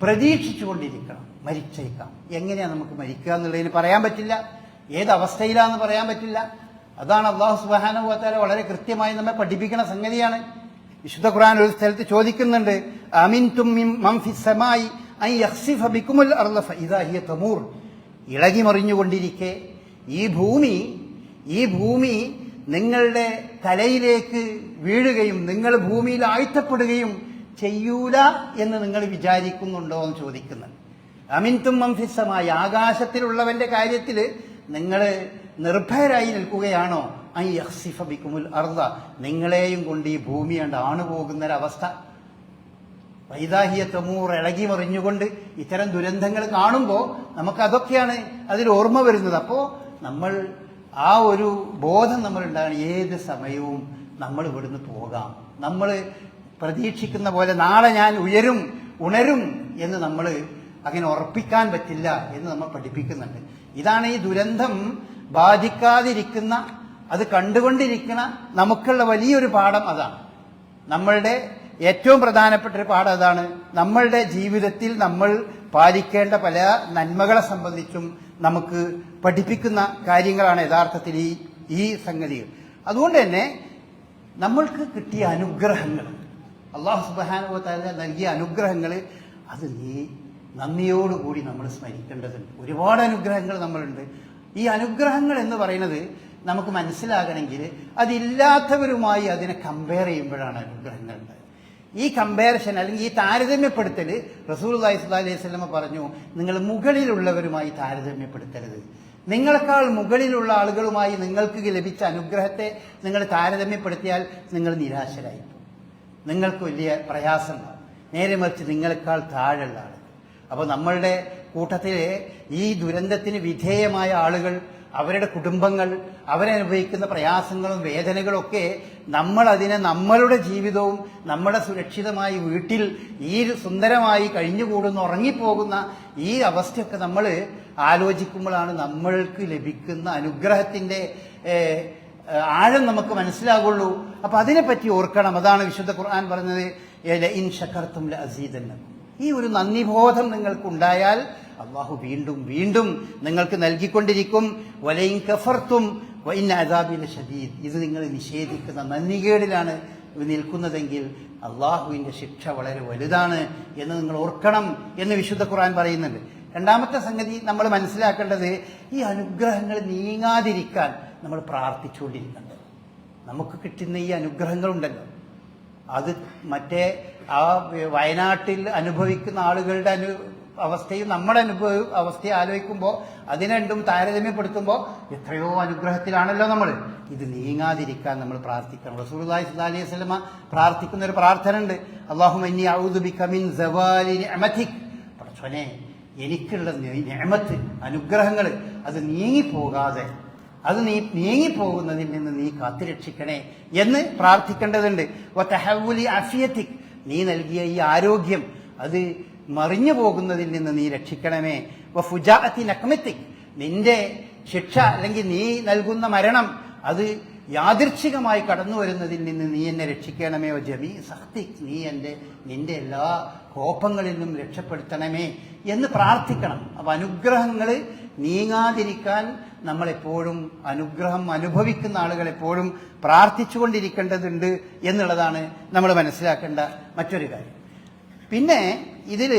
പ്രതീക്ഷിച്ചുകൊണ്ടിരിക്കണം. മരിച്ചേക്കാം. എങ്ങനെയാണ് നമുക്ക് മരിക്കുക എന്നുള്ളതിന് പറയാൻ പറ്റില്ല, ഏതവസ്ഥയിലാണെന്ന് പറയാൻ പറ്റില്ല. അതാണ് അല്ലാഹു സുബ്ഹാനഹു വ തആല വളരെ കൃത്യമായി നമ്മെ പഠിപ്പിക്കുന്ന സംഗതിയാണ്. വിശുദ്ധ ഖുർആൻ ഒരു സ്ഥലത്ത് ചോദിക്കുന്നുണ്ട്, അമിൻതും മൻ ഫിസ് സമായി അൻ യഖ്സിഫ ബികുമുൽ അർള ഫഇദാ ഹിയ തമൂർ, ഇളകി മറിഞ്ഞുകൊണ്ടിരിക്കെ ഈ ഭൂമി നിങ്ങളുടെ തലയിലേക്ക് വീഴുകയും നിങ്ങൾ ഭൂമിയിൽ ആഴ്ത്തപ്പെടുകയും ചെയ്യൂല എന്ന് നിങ്ങൾ വിചാരിക്കുന്നുണ്ടോ എന്ന് ചോദിക്കുന്നത്. അമിൻതും മൻ ഫിസ് സമായി, ആകാശത്തിലുള്ളവന്റെ കാര്യത്തിൽ നിങ്ങൾ നിർഭയരായി നിൽക്കുകയാണോ? അൻ യഖ്സിഫ ബികുമുൽ അർള, നിങ്ങളെയും കൊണ്ട് ഈ ഭൂമി കണ്ട് ആണുപോകുന്നൊരവസ്ഥ. വൈദാഹിയ തമൂർ, ഇളകി മറിഞ്ഞുകൊണ്ട് ഇത്തരം ദുരന്തങ്ങൾ കാണുമ്പോൾ നമുക്കതൊക്കെയാണ് അതിൽ ഓർമ്മ വരുന്നത്. അപ്പോൾ നമ്മൾ ആ ഒരു ബോധം നമ്മളുണ്ടാകണം. ഏത് സമയവും നമ്മൾ ഇവിടുന്ന് പോകാം. നമ്മൾ പ്രതീക്ഷിക്കുന്ന പോലെ നാളെ ഞാൻ ഉണരും എന്ന് നമ്മൾ അങ്ങനെ ഉറപ്പിക്കാൻ പറ്റില്ല എന്ന് നമ്മൾ പഠിപ്പിക്കുന്നുണ്ട്. ഇതാണ് ഈ ദുരന്തം ബാധിക്കാതിരിക്കുന്ന, അത് കണ്ടുകൊണ്ടിരിക്കുന്ന നമുക്കുള്ള വലിയൊരു പാഠം. അതാണ് നമ്മളുടെ ഏറ്റവും പ്രധാനപ്പെട്ട ഒരു പാഠം. അതാണ് നമ്മളുടെ ജീവിതത്തിൽ നമ്മൾ പാലിക്കേണ്ട പല നന്മകളെ സംബന്ധിച്ചും നമുക്ക് പഠിപ്പിക്കുന്ന കാര്യങ്ങളാണ് യഥാർത്ഥത്തിൽ ഈ സംഗതികൾ. അതുകൊണ്ട് തന്നെ നമ്മൾക്ക് കിട്ടിയ അനുഗ്രഹങ്ങൾ, അല്ലാഹു സുബ്ഹാനഹു വ തആല നൽകിയ അനുഗ്രഹങ്ങൾ, അത് നന്ദിയോടുകൂടി നമ്മൾ സ്മരിക്കേണ്ടതുണ്ട്. ഒരുപാട് അനുഗ്രഹങ്ങൾ നമ്മളുണ്ട്. ഈ അനുഗ്രഹങ്ങൾ എന്ന് പറയുന്നത് നമുക്ക് മനസ്സിലാകണമെങ്കിൽ അതില്ലാത്തവരുമായി അതിനെ കമ്പയർ ചെയ്യുമ്പോഴാണ് അനുഗ്രഹങ്ങൾ ഉണ്ടായത്. ഈ കമ്പാരിസൺ അല്ലെങ്കിൽ ഈ താരതമ്യപ്പെടുത്തൽ റസൂലുള്ളാഹി സ്വല്ലല്ലാഹി അലൈഹി വസല്ലം പറഞ്ഞു, നിങ്ങൾ മുകളിലുള്ളവരുമായി താരതമ്യപ്പെടുത്തരുത്. നിങ്ങളെക്കാൾ മുകളിലുള്ള ആളുകളുമായി നിങ്ങൾക്ക് ലഭിച്ച അനുഗ്രഹത്തെ നിങ്ങൾ താരതമ്യപ്പെടുത്തിയാൽ നിങ്ങൾ നിരാശരായി പോകും, നിങ്ങൾക്ക് വലിയ പ്രയാസം. നേരെ മറിച്ച് നിങ്ങളെക്കാൾ താഴെയുള്ള ആളുകൾ. അപ്പോൾ നമ്മളുടെ കൂട്ടത്തിലെ ഈ ദുരന്തത്തിന് വിധേയമായ ആളുകൾ, അവരുടെ കുടുംബങ്ങൾ, അവരനുഭവിക്കുന്ന പ്രയാസങ്ങളും വേദനകളും ഒക്കെ നമ്മൾ അതിനെ നമ്മളുടെ ജീവിതവും നമ്മുടെ സുരക്ഷിതമായി വീട്ടിൽ ഈ സുന്ദരമായി കഴിഞ്ഞുകൂടുന്ന ഉറങ്ങിപ്പോകുന്ന ഈ അവസ്ഥയൊക്കെ നമ്മൾ ആലോചിക്കുമ്പോഴാണ് നമ്മൾക്ക് ലഭിക്കുന്ന അനുഗ്രഹത്തിന്റെ ആഴം നമുക്ക് മനസ്സിലാകുള്ളൂ. അപ്പൊ അതിനെപ്പറ്റി ഓർക്കണം. അതാണ് വിശുദ്ധ ഖുർആൻ പറഞ്ഞത്, ലഇൻ ശകർതും ലഅസീദന്നകും. ഈ ഒരു നന്ദിബോധം നിങ്ങൾക്കുണ്ടായാൽ അള്ളാഹു വീണ്ടും വീണ്ടും നിങ്ങൾക്ക് നൽകിക്കൊണ്ടിരിക്കും. വലയിൻ കഫർത്തും വഇന്ന അദാബി ലശദീദ്. ഇത് നിങ്ങൾ നിഷേധിക്കുന്ന നന്ദികേടിലാണ് നിൽക്കുന്നതെങ്കിൽ അള്ളാഹുവിന്റെ ശിക്ഷ വളരെ വലുതാണ് എന്ന് നിങ്ങൾ ഓർക്കണം എന്ന് വിശുദ്ധ ഖുർആൻ പറയുന്നുണ്ട്. രണ്ടാമത്തെ സംഗതി നമ്മൾ മനസ്സിലാക്കേണ്ടത്, ഈ അനുഗ്രഹങ്ങൾ നീങ്ങാതിരിക്കാൻ നമ്മൾ പ്രാർത്ഥിച്ചുകൊണ്ടിരിക്കേണ്ടത്. നമുക്ക് കിട്ടുന്ന ഈ അനുഗ്രഹങ്ങളുണ്ടല്ലോ, അത് മറ്റേ ആ വയനാട്ടിൽ അനുഭവിക്കുന്ന ആളുകളുടെ അവസ്ഥയും നമ്മുടെ അവസ്ഥയെ ആലോചിക്കുമ്പോൾ അതിനെ രണ്ടും താരതമ്യപ്പെടുത്തുമ്പോൾ എത്രയോ അനുഗ്രഹത്തിലാണല്ലോ നമ്മൾ. ഇത് നീങ്ങാതിരിക്കാൻ നമ്മൾ പ്രാർത്ഥിക്കണം. റസൂലുള്ളാഹി സ്വല്ലല്ലാഹി അലൈഹി വസല്ലമ പ്രാർത്ഥിക്കുന്ന ഒരു പ്രാർത്ഥന ഉണ്ട്, അല്ലാഹുമ്മ ഇന്നി അഊദു ബിക മിൻ സവാലി നിഅമതിക്. പടച്ചോനെ, എനിക്കുള്ള നിഅമത്ത്, അനുഗ്രഹങ്ങൾ അത് നീങ്ങിപ്പോകാതെ, അത് നീങ്ങിപ്പോകുന്നതിൽ നിന്ന് നീ കാത്തുരക്ഷിക്കണേ എന്ന് പ്രാർത്ഥിക്കേണ്ടതുണ്ട്. വതഹവ്വുലി അഫിയതിക്, നീ നൽകിയ ഈ ആരോഗ്യം അത് മറിഞ്ഞു പോകുന്നതിൽ നിന്ന് നീ രക്ഷിക്കണമേ. വഫുജാഅതി നഖ്മതിക്, നിന്റെ ശിക്ഷ അല്ലെങ്കിൽ നീ നൽകുന്ന മരണം അത് യാദൃച്ഛികമായി കടന്നു വരുന്നതിൽ നിന്ന് നീ എന്നെ രക്ഷിക്കണമേ. ജമീ സഖ്തിക്, നീ നിന്റെ എല്ലാ കോപങ്ങളിൽ നിന്നും രക്ഷപ്പെടുത്തണമേ എന്ന് പ്രാർത്ഥിക്കണം. അപ്പൊ അനുഗ്രഹങ്ങൾ നീങ്ങാതിരിക്കാൻ നമ്മളെപ്പോഴും, അനുഗ്രഹം അനുഭവിക്കുന്ന ആളുകൾ എപ്പോഴും പ്രാർത്ഥിച്ചുകൊണ്ടിരിക്കേണ്ടതുണ്ട് എന്നുള്ളതാണ് നമ്മൾ മനസ്സിലാക്കേണ്ട മറ്റൊരു കാര്യം. പിന്നെ ഇതിൽ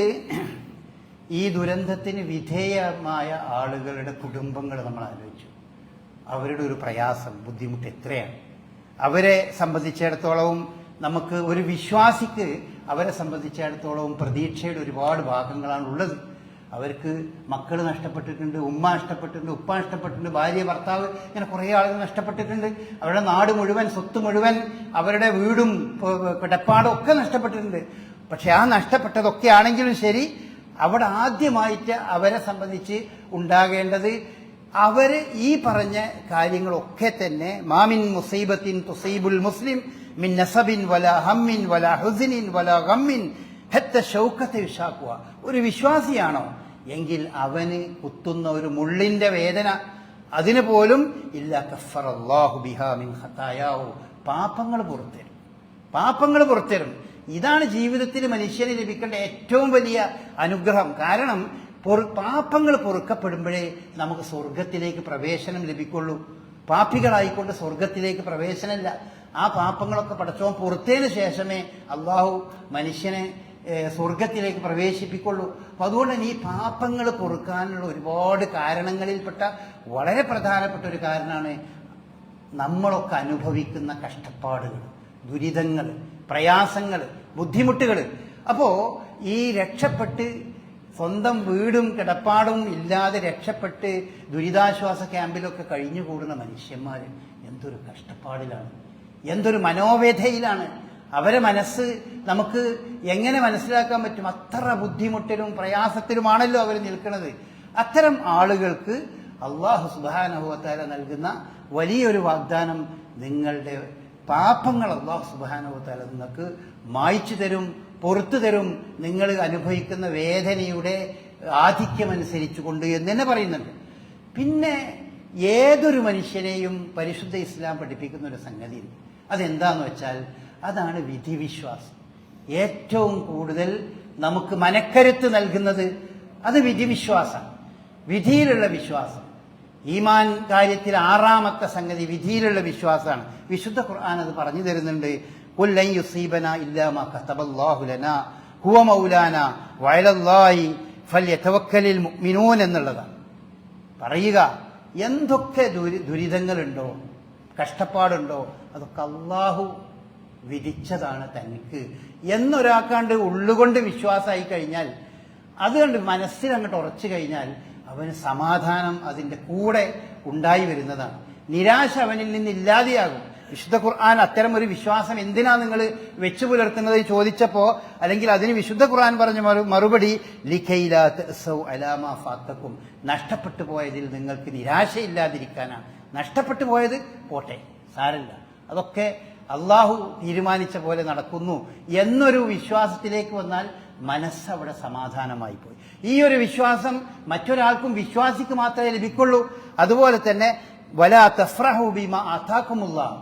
ഈ ദുരന്തത്തിന് വിധേയമായ ആളുകളുടെ കുടുംബങ്ങൾ നമ്മൾ ആലോചിച്ചു. അവരുടെ ഒരു പ്രയാസം, ബുദ്ധിമുട്ട് എത്രയാണ്. അവരെ സംബന്ധിച്ചിടത്തോളവും നമുക്ക് ഒരു വിശ്വാസിക്ക് അവരെ സംബന്ധിച്ചിടത്തോളവും പ്രതീക്ഷയുടെ ഒരുപാട് ഭാഗങ്ങളാണ് ഉള്ളത്. അവർക്ക് മക്കൾ നഷ്ടപ്പെട്ടിട്ടുണ്ട്, ഉമ്മ നഷ്ടപ്പെട്ടിട്ടുണ്ട്, ഉപ്പ നഷ്ടപ്പെട്ടിട്ടുണ്ട്, ഭാര്യ, ഭർത്താവ്, ഇങ്ങനെ കുറേ ആളുകൾ നഷ്ടപ്പെട്ടിട്ടുണ്ട്. അവരുടെ നാട് മുഴുവൻ, സ്വത്ത് മുഴുവൻ, അവരുടെ വീടും കിടപ്പാടും ഒക്കെ നഷ്ടപ്പെട്ടിട്ടുണ്ട്. പക്ഷെ ആ നഷ്ടപ്പെട്ടതൊക്കെ ആണെങ്കിലും ശരി, അവിടെ ആദ്യമായിട്ട് അവരെ സംബന്ധിച്ച് ഉണ്ടാകേണ്ടത് അവര് ഈ പറഞ്ഞ കാര്യങ്ങളൊക്കെ തന്നെ മാമിൻ മുസീബത്തിൻ തുസീബുൽ മുസ്ലിം മിൻ നസബിൻ വലാ ഹമ്മിൻ വലാ ഹുസ്നിൻ വലാ ഗമ്മിൻ ഹത്ത ഷൗക്കത്തെ വിശാക്കുക. ഒരു വിശ്വാസിയാണോ എങ്കിൽ അവന് കുത്തുന്ന ഒരു മുള്ളിന്റെ വേദന അതിന് പോലും ഇല്ല കഫറല്ലാഹു ബിഹാ മിൻ ഖതായാഹു, പാപങ്ങൾ പുറത്തരും, പാപങ്ങൾ പുറത്തരും. ഇതാണ് ജീവിതത്തിൽ മനുഷ്യന് ലഭിക്കേണ്ട ഏറ്റവും വലിയ അനുഗ്രഹം. കാരണം പാപങ്ങൾ പൊറുക്കപ്പെടുമ്പോഴേ നമുക്ക് സ്വർഗത്തിലേക്ക് പ്രവേശനം ലഭിക്കുള്ളൂ. പാപികളായിക്കൊണ്ട് സ്വർഗത്തിലേക്ക് പ്രവേശനമില്ല. ആ പാപങ്ങളൊക്കെ പടച്ചോൻ പുറത്തതിന് ശേഷമേ അള്ളാഹു മനുഷ്യനെ സ്വർഗത്തിലേക്ക് പ്രവേശിപ്പിക്കുള്ളൂ. അപ്പൊ അതുകൊണ്ട് തന്നെ ഈ പാപങ്ങൾ പൊറുക്കാനുള്ള ഒരുപാട് കാരണങ്ങളിൽപ്പെട്ട വളരെ പ്രധാനപ്പെട്ട ഒരു കാരണമാണ് നമ്മളൊക്കെ അനുഭവിക്കുന്ന കഷ്ടപ്പാടുകൾ, ദുരിതങ്ങൾ, പ്രയാസങ്ങൾ, ബുദ്ധിമുട്ടുകൾ. അപ്പോ ഈ രക്ഷപ്പെട്ട് സ്വന്തം വീടും കിടപ്പാടും ഇല്ലാതെ രക്ഷപ്പെട്ട് ദുരിതാശ്വാസ ക്യാമ്പിലൊക്കെ കഴിഞ്ഞുകൂടുന്ന മനുഷ്യന്മാർ എന്തൊരു കഷ്ടപ്പാടിലാണ്, എന്തൊരു മനോവേദയിലാണ്. അവരെ മനസ്സ് നമുക്ക് എങ്ങനെ മനസ്സിലാക്കാൻ പറ്റും? അത്ര ബുദ്ധിമുട്ടിലും പ്രയാസത്തിലുമാണല്ലോ അവർ നിൽക്കുന്നത്. അത്തരം ആളുകൾക്ക് അല്ലാഹു സുബ്ഹാനഹു വ തആല നൽകുന്ന വലിയൊരു വാഗ്ദാനം, നിങ്ങളുടെ പാപങ്ങൾ അല്ലാഹു സുബ്ഹാനഹു വ തആല നിങ്ങൾക്ക് മായ്ച്ചു തരും, പുറത്തു തരും, നിങ്ങൾ അനുഭവിക്കുന്ന വേദനയുടെ ആധിക്യമനുസരിച്ചുകൊണ്ട് എന്ന് തന്നെ പറയുന്നുണ്ട്. പിന്നെ ഏതൊരു മനുഷ്യനെയും പരിശുദ്ധ ഇസ്ലാം പഠിപ്പിക്കുന്ന ഒരു സംഗതി, അതെന്താന്ന് വെച്ചാൽ അതാണ് വിധിവിശ്വാസം. ഏറ്റവും കൂടുതൽ നമുക്ക് മനക്കരുത്ത് നൽകുന്നത് അത് വിധിവിശ്വാസം, വിധിയിലുള്ള വിശ്വാസം. ഈമാൻ കാര്യത്തിൽ 6ാമത്തെ സംഗതി വിധിയിലുള്ള വിശ്വാസമാണ്. വിശുദ്ധ ഖുർആൻ അത് പറഞ്ഞു തരുന്നുണ്ട്. ഖുൽ ലൻ യുസീബനാ ഇല്ലാ മാ കതബല്ലാഹു ലനാ ഹുവ മൗലാനാ വഅലല്ലാഹി ഫൽയതവക്കലിൽ മുഅ്മിനൂൻ എന്നുള്ളതാണ്. പറയുക, എന്തൊക്കെ ദുരിതങ്ങളുണ്ടോ, കഷ്ടപ്പാടുണ്ടോ, അതൊക്കെ അള്ളാഹു വിധിച്ചതാണ് തനിക്ക് എന്നൊരാക്കാണ്ട് ഉള്ളുകൊണ്ട് വിശ്വാസമായി കഴിഞ്ഞാൽ, അതുകൊണ്ട് മനസ്സിൽ അങ്ങോട്ട് ഉറച്ചു കഴിഞ്ഞാൽ അവന് സമാധാനം അതിൻ്റെ കൂടെ ഉണ്ടായി വരുന്നതാണ്. നിരാശ അവനിൽ നിന്ന് ഇല്ലാതെയാകും. വിശുദ്ധ ഖുർആൻ അത്തരം ഒരു വിശ്വാസം എന്തിനാ നിങ്ങൾ വെച്ചു പുലർത്തുന്നത് ചോദിച്ചപ്പോ, അല്ലെങ്കിൽ അതിന് വിശുദ്ധ ഖുർആൻ പറഞ്ഞ മറുപടി ലിഖൈലാ തഅസൗ അലാ മാ ഫാതക്കും, നഷ്ടപ്പെട്ടു പോയതിൽ നിങ്ങൾക്ക് നിരാശയില്ലാതിരിക്കാനാണ്. നഷ്ടപ്പെട്ടു പോയത് പോട്ടെ, സാരമില്ല, അതൊക്കെ അള്ളാഹു തീരുമാനിച്ച പോലെ നടക്കുന്നു എന്നൊരു വിശ്വാസത്തിലേക്ക് വന്നാൽ മനസ്സവിടെ സമാധാനമായി പോയി. ഈ ഒരു വിശ്വാസം മറ്റൊരാൾക്കും വിശ്വാസിക്ക് മാത്രമേ ലഭിക്കുള്ളൂ. അതുപോലെ തന്നെ വലാ തഫ്റഹു ബിമാ ആതാകുമുല്ലാഹ്,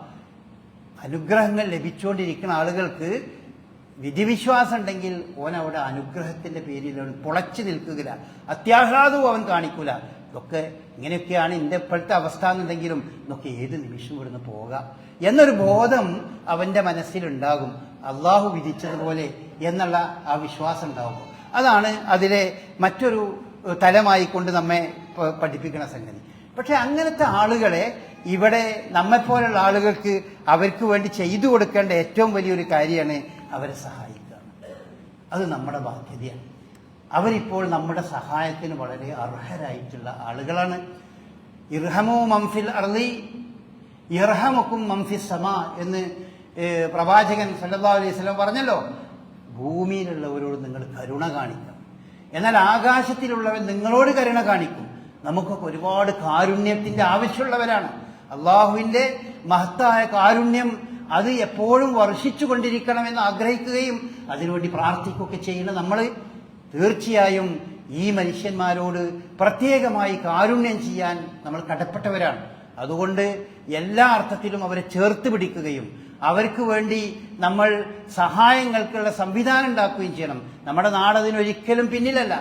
അനുഗ്രഹങ്ങൾ ലഭിച്ചുകൊണ്ടിരിക്കുന്ന ആളുകൾക്ക് വിധിവിശ്വാസം ഉണ്ടെങ്കിൽ ഓൻ അവിടെ അനുഗ്രഹത്തിന്റെ പേരിൽ പൊളച്ചു നിൽക്കുകയില്ല, അത്യാഹ്ലാദവും അവൻ കാണിക്കൂല. ഇതൊക്കെ ഇങ്ങനെയൊക്കെയാണ് എൻ്റെ ഇപ്പോഴത്തെ അവസ്ഥ എന്നുണ്ടെങ്കിലും ഇതൊക്കെ ഏത് നിമിഷം ഇവിടുന്ന് പോകാം എന്നൊരു ബോധം അവന്റെ മനസ്സിലുണ്ടാകും. അള്ളാഹു വിധിച്ചതുപോലെ എന്നുള്ള ആ വിശ്വാസം ഉണ്ടാകും. അതാണ് അതിലെ മറ്റൊരു തലമായി കൊണ്ട് നമ്മെ പഠിപ്പിക്കുന്ന സംഗതി. പക്ഷെ അങ്ങനത്തെ ആളുകളെ ഇവിടെ നമ്മെപ്പോലുള്ള ആളുകൾക്ക് അവർക്ക് വേണ്ടി ചെയ്തു കൊടുക്കേണ്ട ഏറ്റവും വലിയൊരു കാര്യമാണ് അവരെ സഹായിക്കുക. അത് നമ്മുടെ ബാധ്യതയാണ്. അവരിപ്പോൾ നമ്മുടെ സഹായത്തിന് വളരെ അർഹരായിട്ടുള്ള ആളുകളാണ്. ഇർഹമു മംഫിൽ അർളി ഇർഹമുക്കും മംഫിസ് സമാ എന്ന് പ്രവാചകൻ സല്ലല്ലാഹു അലൈഹി വസല്ലം പറഞ്ഞല്ലോ. ഭൂമിയിലുള്ളവരോട് നിങ്ങൾ കരുണ കാണിക്കണം, എന്നാൽ ആകാശത്തിലുള്ളവൻ നിങ്ങളോട് കരുണ കാണിക്കും. നമുക്കൊക്കെ ഒരുപാട് കാരുണ്യത്തിന്റെ ആവശ്യമുള്ളവരാണ്. അള്ളാഹുവിന്റെ മഹത്തായ കാരുണ്യം അത് എപ്പോഴും വർഷിച്ചു കൊണ്ടിരിക്കണമെന്ന് ആഗ്രഹിക്കുകയും അതിനുവേണ്ടി പ്രാർത്ഥിക്കുകയൊക്കെ ചെയ്യുന്ന നമ്മൾ തീർച്ചയായും ഈ മനുഷ്യന്മാരോട് പ്രത്യേകമായി കാരുണ്യം ചെയ്യാൻ നമ്മൾ കടപ്പെട്ടവരാണ്. അതുകൊണ്ട് എല്ലാ അർത്ഥത്തിലും അവരെ ചേർത്ത് പിടിക്കുകയും അവർക്ക് വേണ്ടി നമ്മൾ സഹായങ്ങൾക്കുള്ള സംവിധാനം ഉണ്ടാക്കുകയും ചെയ്യണം. നമ്മുടെ നാട് അതിനൊരിക്കലും പിന്നിലല്ല.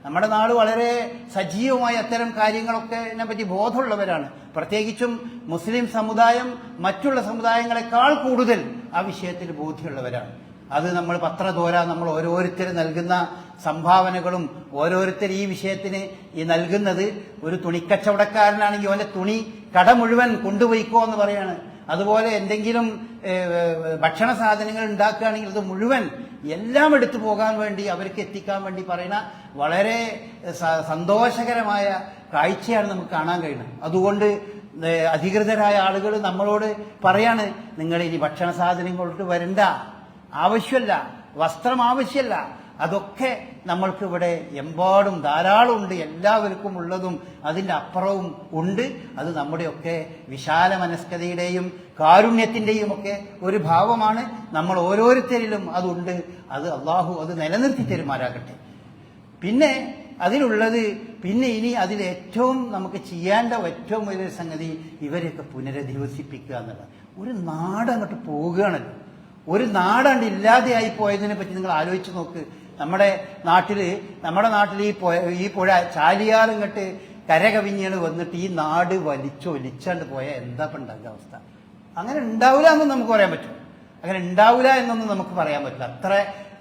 നമ്മുടെ നാട് വളരെ സജീവമായി അത്തരം കാര്യങ്ങളൊക്കെ പറ്റി ബോധമുള്ളവരാണ്. പ്രത്യേകിച്ചും മുസ്ലിം സമുദായം മറ്റുള്ള സമുദായങ്ങളെക്കാൾ കൂടുതൽ ആ വിഷയത്തിൽ ബോധ്യമുള്ളവരാണ്. അത് നമ്മൾ പത്രദോര നമ്മൾ ഓരോരുത്തർ നൽകുന്ന സംഭാവനകളും ഓരോരുത്തർ ഈ വിഷയത്തിന് ഈ നൽകുന്നത്. ഒരു തുണിക്കച്ചവടക്കാരനാണെങ്കിൽ അവന്റെ തുണി കട മുഴുവൻ കൊണ്ടുപോയിക്കോ എന്ന് പറയാണ്. അതുപോലെ എന്തെങ്കിലും ഭക്ഷണ സാധനങ്ങൾ ഉണ്ടാക്കുകയാണെങ്കിൽ അത് മുഴുവൻ എല്ലാം എടുത്തു പോകാൻ വേണ്ടി അവർക്ക് എത്തിക്കാൻ വേണ്ടി പറയുന്ന വളരെ സന്തോഷകരമായ കാഴ്ചയാണ് നമുക്ക് കാണാൻ കഴിയുന്നത്. അതുകൊണ്ട് അധികൃതരായ ആളുകൾ നമ്മളോട് പറയാണ്, നിങ്ങൾ ഇനി ഭക്ഷണ സാധനങ്ങളോട്ട് വരണ്ട, ആവശ്യമല്ല, വസ്ത്രം ആവശ്യമല്ല, അതൊക്കെ നമ്മൾക്ക് ഇവിടെ എമ്പാടും ധാരാളം ഉണ്ട്, എല്ലാവർക്കും ഉള്ളതും അതിൻ്റെ അപ്പുറവും ഉണ്ട്. അത് നമ്മുടെയൊക്കെ വിശാല മനസ്കതയുടെയും കാരുണ്യത്തിൻ്റെയും ഒക്കെ ഒരു ഭാവമാണ്. നമ്മൾ ഓരോരുത്തരിലും അതുണ്ട്. അത് അള്ളാഹു അത് നിലനിർത്തി തരുമാറാകട്ടെ. പിന്നെ അതിലുള്ളത് ഇനി അതിൽ ഏറ്റവും നമുക്ക് ചെയ്യേണ്ട ഏറ്റവും വലിയൊരു സംഗതി ഇവരെയൊക്കെ പുനരധിവസിപ്പിക്കുക എന്നുള്ളത്. ഒരു നാട് അങ്ങോട്ട് പോവുകയാണല്ലോ, ഒരു നാടാണ്ട് ഇല്ലാതെയായി പോയതിനെ പറ്റി നിങ്ങൾ ആലോചിച്ച് നോക്ക്. നമ്മുടെ നാട്ടിൽ ഈ പുഴ ചാലിയാറിങ്ങോട്ട് കരകവിഞ്ഞാണ് വന്നിട്ട് ഈ നാട് വലിച്ചൊലിച്ചാണ്ട് പോയാൽ എന്താ ഇപ്പം ഉണ്ടാകുക അവസ്ഥ? അങ്ങനെ ഉണ്ടാവില്ല എന്നൊന്നും നമുക്ക് പറയാൻ പറ്റും. അങ്ങനെ ഉണ്ടാവില്ല എന്നൊന്നും നമുക്ക് പറയാൻ പറ്റില്ല. അത്ര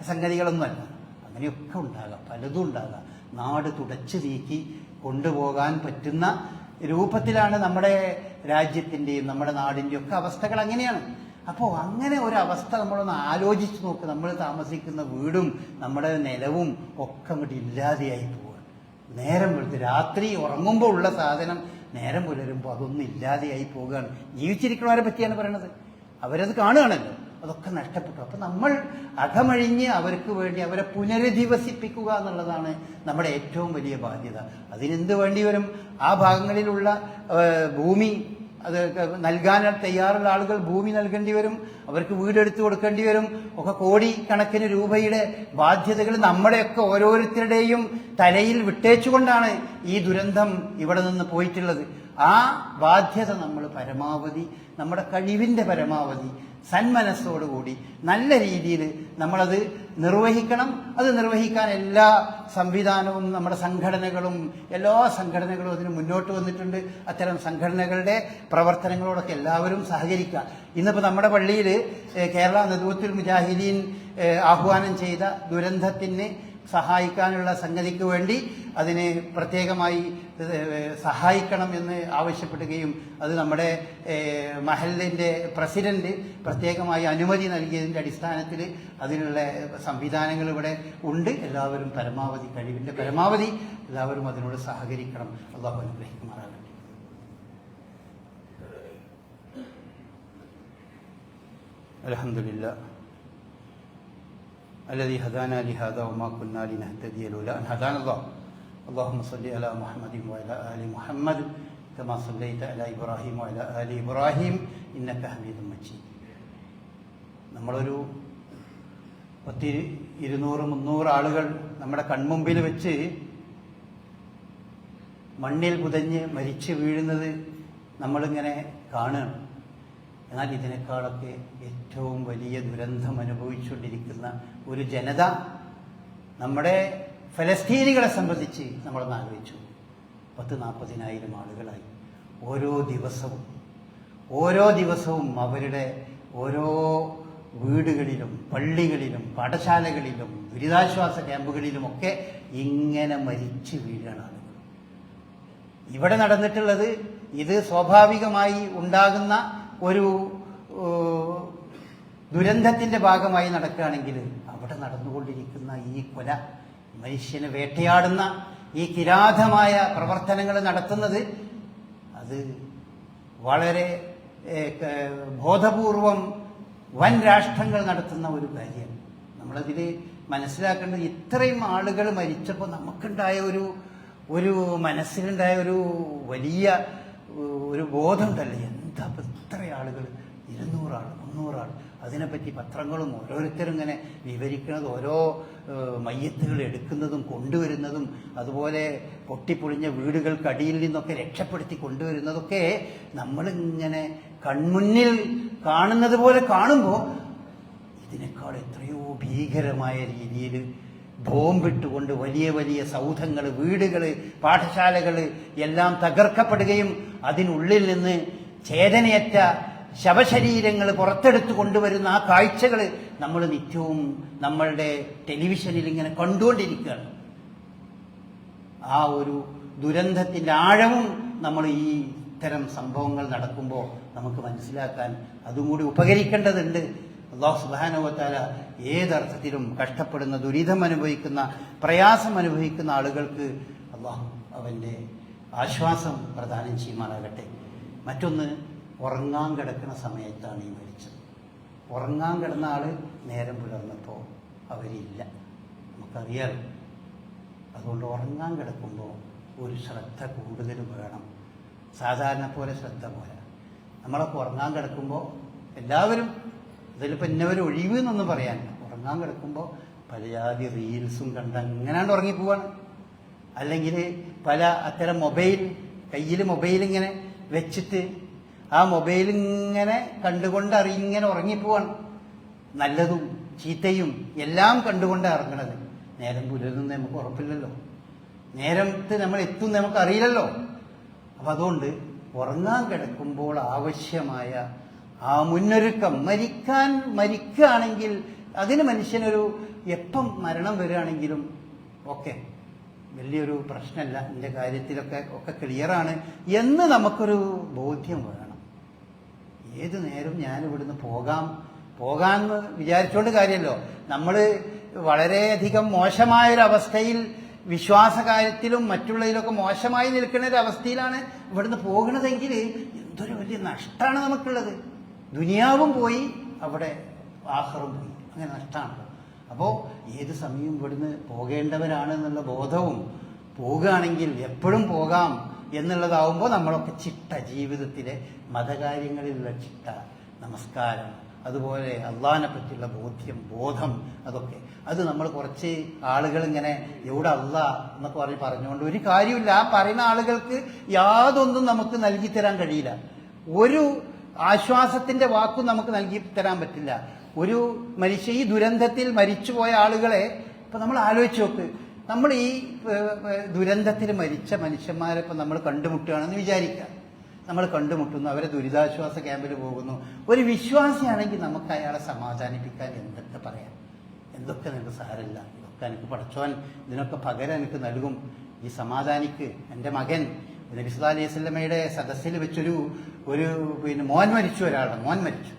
സംഗതികളൊന്നുമല്ല. അങ്ങനെയൊക്കെ ഉണ്ടാകാം, പലതും ഉണ്ടാകാം. നാട് തുടച്ചു നീക്കി കൊണ്ടുപോകാൻ പറ്റുന്ന രൂപത്തിലാണ് നമ്മുടെ രാജ്യത്തിൻ്റെയും നമ്മുടെ നാടിൻ്റെയും ഒക്കെ അവസ്ഥകൾ അങ്ങനെയാണ്. അപ്പോൾ അങ്ങനെ ഒരവസ്ഥ നമ്മളൊന്ന് ആലോചിച്ച് നോക്ക്. നമ്മൾ താമസിക്കുന്ന വീടും നമ്മുടെ നിലവും ഒക്കെ അങ്ങോട്ട് ഇല്ലാതെയായി പോവുക. നേരം വെളുത്ത് രാത്രി ഉറങ്ങുമ്പോൾ ഉള്ള സാധനം നേരം പുലരുമ്പോൾ അതൊന്നും ഇല്ലാതെയായി പോവുകയാണ്. ജീവിച്ചിരിക്കുന്നവരെ പറ്റിയാണ് പറയണത്. അവരത് കാണുകയാണല്ലോ, അതൊക്കെ നഷ്ടപ്പെട്ടു. അപ്പം നമ്മൾ അകമഴിഞ്ഞ് അവർക്ക് വേണ്ടി അവരെ പുനരധിവസിപ്പിക്കുക എന്നുള്ളതാണ് നമ്മുടെ ഏറ്റവും വലിയ ബാധ്യത. അതിനെന്ത് വേണ്ടി വരും? ആ ഭാഗങ്ങളിലുള്ള ഭൂമി അത് നൽകാൻ തയ്യാറുള്ള ആളുകൾ ഭൂമി നൽകേണ്ടി വരും, അവർക്ക് വീടെടുത്ത് കൊടുക്കേണ്ടി വരും. ഒക്കെ കോടിക്കണക്കിന് രൂപയുടെ ബാധ്യതകൾ നമ്മുടെയൊക്കെ ഓരോരുത്തരുടെയും തലയിൽ വിട്ടേച്ചുകൊണ്ടാണ് ഈ ദുരന്തം ഇവിടെ നിന്ന് പോയിട്ടുള്ളത്. ആ ബാധ്യത നമ്മൾ പരമാവധി നമ്മുടെ കഴിവിൻ്റെ പരമാവധി സന്മനസ്സോടുകൂടി നല്ല രീതിയിൽ നമ്മളത് നിർവഹിക്കണം. അത് നിർവഹിക്കാൻ എല്ലാ സംവിധാനവും നമ്മുടെ സംഘടനകളും എല്ലാ സംഘടനകളും അതിന് മുന്നോട്ട് വന്നിട്ടുണ്ട്. അത്തരം സംഘടനകളുടെ പ്രവർത്തനങ്ങളോടൊക്കെ എല്ലാവരും സഹകരിക്കുക. ഇന്നിപ്പോൾ നമ്മുടെ പള്ളിയിൽ കേരള നദ്വത്തുൽ മുജാഹിദീൻ ആഹ്വാനം ചെയ്ത ദുരന്തത്തിന് സഹായിക്കാനുള്ള സംഗതിക്ക് വേണ്ടി അതിനെ പ്രത്യേകമായി സഹായിക്കണം എന്ന് ആവശ്യപ്പെടുകയും അത് നമ്മുടെ മഹല്ലിൻ്റെ പ്രസിഡന്റ് പ്രത്യേകമായി അനുമതി നൽകിയതിൻ്റെ അടിസ്ഥാനത്തിൽ അതിനുള്ള സംവിധാനങ്ങൾ ഇവിടെ ഉണ്ട്. എല്ലാവരും പരമാവധി കഴിവിൻ്റെ പരമാവധി എല്ലാവരും അതിനോട് സഹകരിക്കണം. അല്ലാഹു അനുഗ്രഹിക്കുമാറാകട്ടെ. അൽഹംദുലില്ലാഹ് الذي هدانا لهذا وما كنا لنهتدي لولا أن هدانا الله اللهم صل على محمد وعلى آل محمد كما صليت على إبراهيم وعلى آل إبراهيم إنك حميد مجيد. നമ്മളൊരു 200-300 ആളുകൾ നമ്മുടെ കൺമുമ്പിൽ വെച്ച് മണ്ണിൽ പുതഞ്ഞ് മരിച്ചു വീഴുന്നത് നമ്മളിങ്ങനെ കാണുകയാണ്. എന്നാൽ ഇതിനേക്കാളൊക്കെ ഏറ്റവും വലിയ ദുരന്തം അനുഭവിച്ചുകൊണ്ടിരിക്കുന്ന ഒരു ജനത നമ്മുടെ ഫലസ്തീനികളെ സംബന്ധിച്ച് നമ്മളൊന്ന് ആലോചിച്ചു. 40,000-40,000 ആളുകളായി. ഓരോ ദിവസവും അവരുടെ ഓരോ വീടുകളിലും പള്ളികളിലും പാഠശാലകളിലും ദുരിതാശ്വാസ ക്യാമ്പുകളിലുമൊക്കെ ഇങ്ങനെ മരിച്ചു വീഴാണ് ആളുകൾ. ഇവിടെ നടന്നിട്ടുള്ളത് ഇത് സ്വാഭാവികമായി ഉണ്ടാകുന്ന ഒരു ദുരന്തത്തിന്റെ ഭാഗമായി നടക്കുകയാണെങ്കിൽ അവിടെ നടന്നുകൊണ്ടിരിക്കുന്ന ഈ കൊല, മനുഷ്യനെ വേട്ടയാടുന്ന ഈ കിരാതമായ പ്രവർത്തനങ്ങൾ നടത്തുന്നത് അത് വളരെ ബോധപൂർവം വൻ രാഷ്ട്രങ്ങൾ നടത്തുന്ന ഒരു കാര്യമാണ്. നമ്മളതിൽ മനസ്സിലാക്കേണ്ടത് ഇത്രയും ആളുകൾ മരിച്ചപ്പോൾ നമുക്കുണ്ടായ ഒരു മനസ്സിലുണ്ടായ ഒരു വലിയ ഒരു ബോധമുണ്ടല്ലേ, എന്താ ഇത്ര ആളുകൾ, 200 ആൾ 300 ആൾ. അതിനെപ്പറ്റി പത്രങ്ങളും ഓരോരുത്തരും ഇങ്ങനെ വിവരിക്കുന്നത്, ഓരോ മയ്യത്തുകൾ എടുക്കുന്നതും കൊണ്ടുവരുന്നതും, അതുപോലെ പൊട്ടിപ്പൊളിഞ്ഞ വീടുകൾക്കടിയിൽ നിന്നൊക്കെ രക്ഷപ്പെടുത്തി കൊണ്ടുവരുന്നതൊക്കെ നമ്മളിങ്ങനെ കൺമുന്നിൽ കാണുന്നത് പോലെ കാണുമ്പോൾ ഇതിനേക്കാൾ എത്രയോ ഭീകരമായ രീതിയിൽ ബോംബിട്ടുകൊണ്ട് വലിയ വലിയ സൗധങ്ങൾ, വീടുകൾ, പാഠശാലകൾ എല്ലാം തകർക്കപ്പെടുകയും അതിനുള്ളിൽ നിന്ന് ചേതനയറ്റ ശവശരീരങ്ങൾ പുറത്തെടുത്ത് കൊണ്ടുവരുന്ന ആ കാഴ്ചകൾ നമ്മൾ നിത്യവും നമ്മളുടെ ടെലിവിഷനിൽ ഇങ്ങനെ കണ്ടുകൊണ്ടിരിക്കുകയാണ്. ആ ഒരു ദുരന്തത്തിന്റെ ആഴവും നമ്മൾ ഈ ഇത്തരം സംഭവങ്ങൾ നടക്കുമ്പോൾ നമുക്ക് മനസ്സിലാക്കാൻ അതും കൂടി ഉപകരിക്കേണ്ടതുണ്ട്. അല്ലാഹു സുബ്ഹാനഹു വ തആല ഏതർത്ഥത്തിലും കഷ്ടപ്പെടുന്ന, ദുരിതം അനുഭവിക്കുന്ന, പ്രയാസം അനുഭവിക്കുന്ന ആളുകൾക്ക് അല്ലാഹു അവന്റെ ആശ്വാസം പ്രദാനം ചെയ്യുമാറാകട്ടെ. മറ്റൊന്ന്, ഉറങ്ങാൻ കിടക്കുന്ന സമയത്താണ് ഈ മരിച്ചത്. ഉറങ്ങാൻ കിടന്ന ആള് നേരം പുലർന്നപ്പോൾ അവരില്ല, നമുക്കറിയാം. അതുകൊണ്ട് ഉറങ്ങാൻ കിടക്കുമ്പോൾ ഒരു ശ്രദ്ധ കൂടുതൽ വേണം. സാധാരണ പോലെ ശ്രദ്ധ പോരാ. നമ്മളൊക്കെ ഉറങ്ങാൻ കിടക്കുമ്പോൾ എല്ലാവരും, ഇതിലിപ്പോൾ എന്നവരും ഒഴിവ് എന്നൊന്നും പറയാനില്ല, ഉറങ്ങാൻ കിടക്കുമ്പോൾ പലജാതി റീൽസും കണ്ട് അങ്ങനെയാണ്ട് ഉറങ്ങിപ്പോവാണ്. അല്ലെങ്കിൽ പല അത്തരം കയ്യിൽ മൊബൈലിങ്ങനെ വെച്ചിട്ട് ആ മൊബൈലിങ്ങനെ കണ്ടുകൊണ്ട് ഇങ്ങനെ ഉറങ്ങിപ്പോവാണ്. നല്ലതും ചീത്തയും എല്ലാം കണ്ടുകൊണ്ട് ഇറങ്ങണത്. നേരം പുലരുന്നത് നമുക്ക് ഉറപ്പില്ലല്ലോ, നേരത്ത് നമ്മൾ എത്തും നമുക്ക് അറിയില്ലല്ലോ. അപ്പം അതുകൊണ്ട് ഉറങ്ങാൻ കിടക്കുമ്പോൾ ആവശ്യമായ ആ മുന്നൊരുക്കം, മരിക്കുകയാണെങ്കിൽ അതിന് മനുഷ്യനൊരു എപ്പം മരണം വരികയാണെങ്കിലും ഓക്കെ, വലിയൊരു പ്രശ്നമല്ല, എൻ്റെ കാര്യത്തിലൊക്കെ ക്ലിയറാണ് എന്ന് നമുക്കൊരു ബോധ്യം വേണം. ഏതു നേരം ഞാൻ ഇവിടുന്ന് പോകാമെന്ന് വിചാരിച്ചുകൊണ്ട് കാര്യമല്ലോ. നമ്മൾ വളരെയധികം മോശമായൊരവസ്ഥയിൽ, വിശ്വാസകാര്യത്തിലും മറ്റുള്ളതിലൊക്കെ മോശമായി നിൽക്കുന്ന ഒരു അവസ്ഥയിലാണ് ഇവിടുന്ന് പോകുന്നതെങ്കിൽ എന്തൊരു വലിയ നഷ്ടമാണ് നമുക്കുള്ളത്. ദുനിയാവും പോയി, അവിടെ ആഖിറവും പോയി, അങ്ങനെ നഷ്ടമാണ്. അപ്പോൾ ഏത് സമയവും ഇവിടുന്ന് പോകേണ്ടവരാണെന്നുള്ള ബോധവും, പോകുകയാണെങ്കിൽ എപ്പോഴും പോകാം എന്നുള്ളതാവുമ്പോൾ നമ്മളൊക്കെ ചിട്ട, ജീവിതത്തിലെ മതകാര്യങ്ങളിലുള്ള ചിട്ട, നമസ്കാരം, അതുപോലെ അള്ളാഹിനെ പറ്റിയുള്ള ബോധം, അതൊക്കെ അത് നമ്മൾ കുറച്ച് ആളുകൾ ഇങ്ങനെ എവിടെ അള്ളാ എന്നൊക്കെ പറഞ്ഞുകൊണ്ട് ഒരു കാര്യമില്ല. ആ പറയുന്ന ആളുകൾക്ക് യാതൊന്നും നമുക്ക് നൽകി തരാൻ കഴിയില്ല. ഒരു ആശ്വാസത്തിന്റെ വാക്കും നമുക്ക് നൽകി തരാൻ പറ്റില്ല. ഒരു ഈ ദുരന്തത്തിൽ മരിച്ചുപോയ ആളുകളെ ഇപ്പൊ നമ്മൾ ആലോചിച്ച് നോക്ക്. നമ്മൾ ഈ ദുരന്തത്തിൽ മരിച്ച മനുഷ്യന്മാരെ ഇപ്പം നമ്മൾ കണ്ടുമുട്ടുകയാണെന്ന് വിചാരിക്കുക. നമ്മൾ കണ്ടുമുട്ടുന്നു, അവരെ ദുരിതാശ്വാസ ക്യാമ്പിൽ പോകുന്നു. ഒരു വിശ്വാസിയാണെങ്കിൽ നമുക്ക് അയാളെ സമാധാനിപ്പിക്കാൻ എന്തൊക്കെ പറയാം, എന്തൊക്കെ നിനക്ക് സാരമില്ല, ഇതൊക്കെ എനിക്ക് പഠിച്ചോൻ ഇതിനൊക്കെ പകരം എനിക്ക് നൽകും, ഈ സമാധാനിക്ക്. എൻ്റെ മകൻ നബി സല്ലല്ലാഹു അലൈഹി വസല്ലമയുടെ സദസ്സിൽ വെച്ചൊരു മോൻ മരിച്ചു, ഒരാളുടെ മോൻ മരിച്ചു.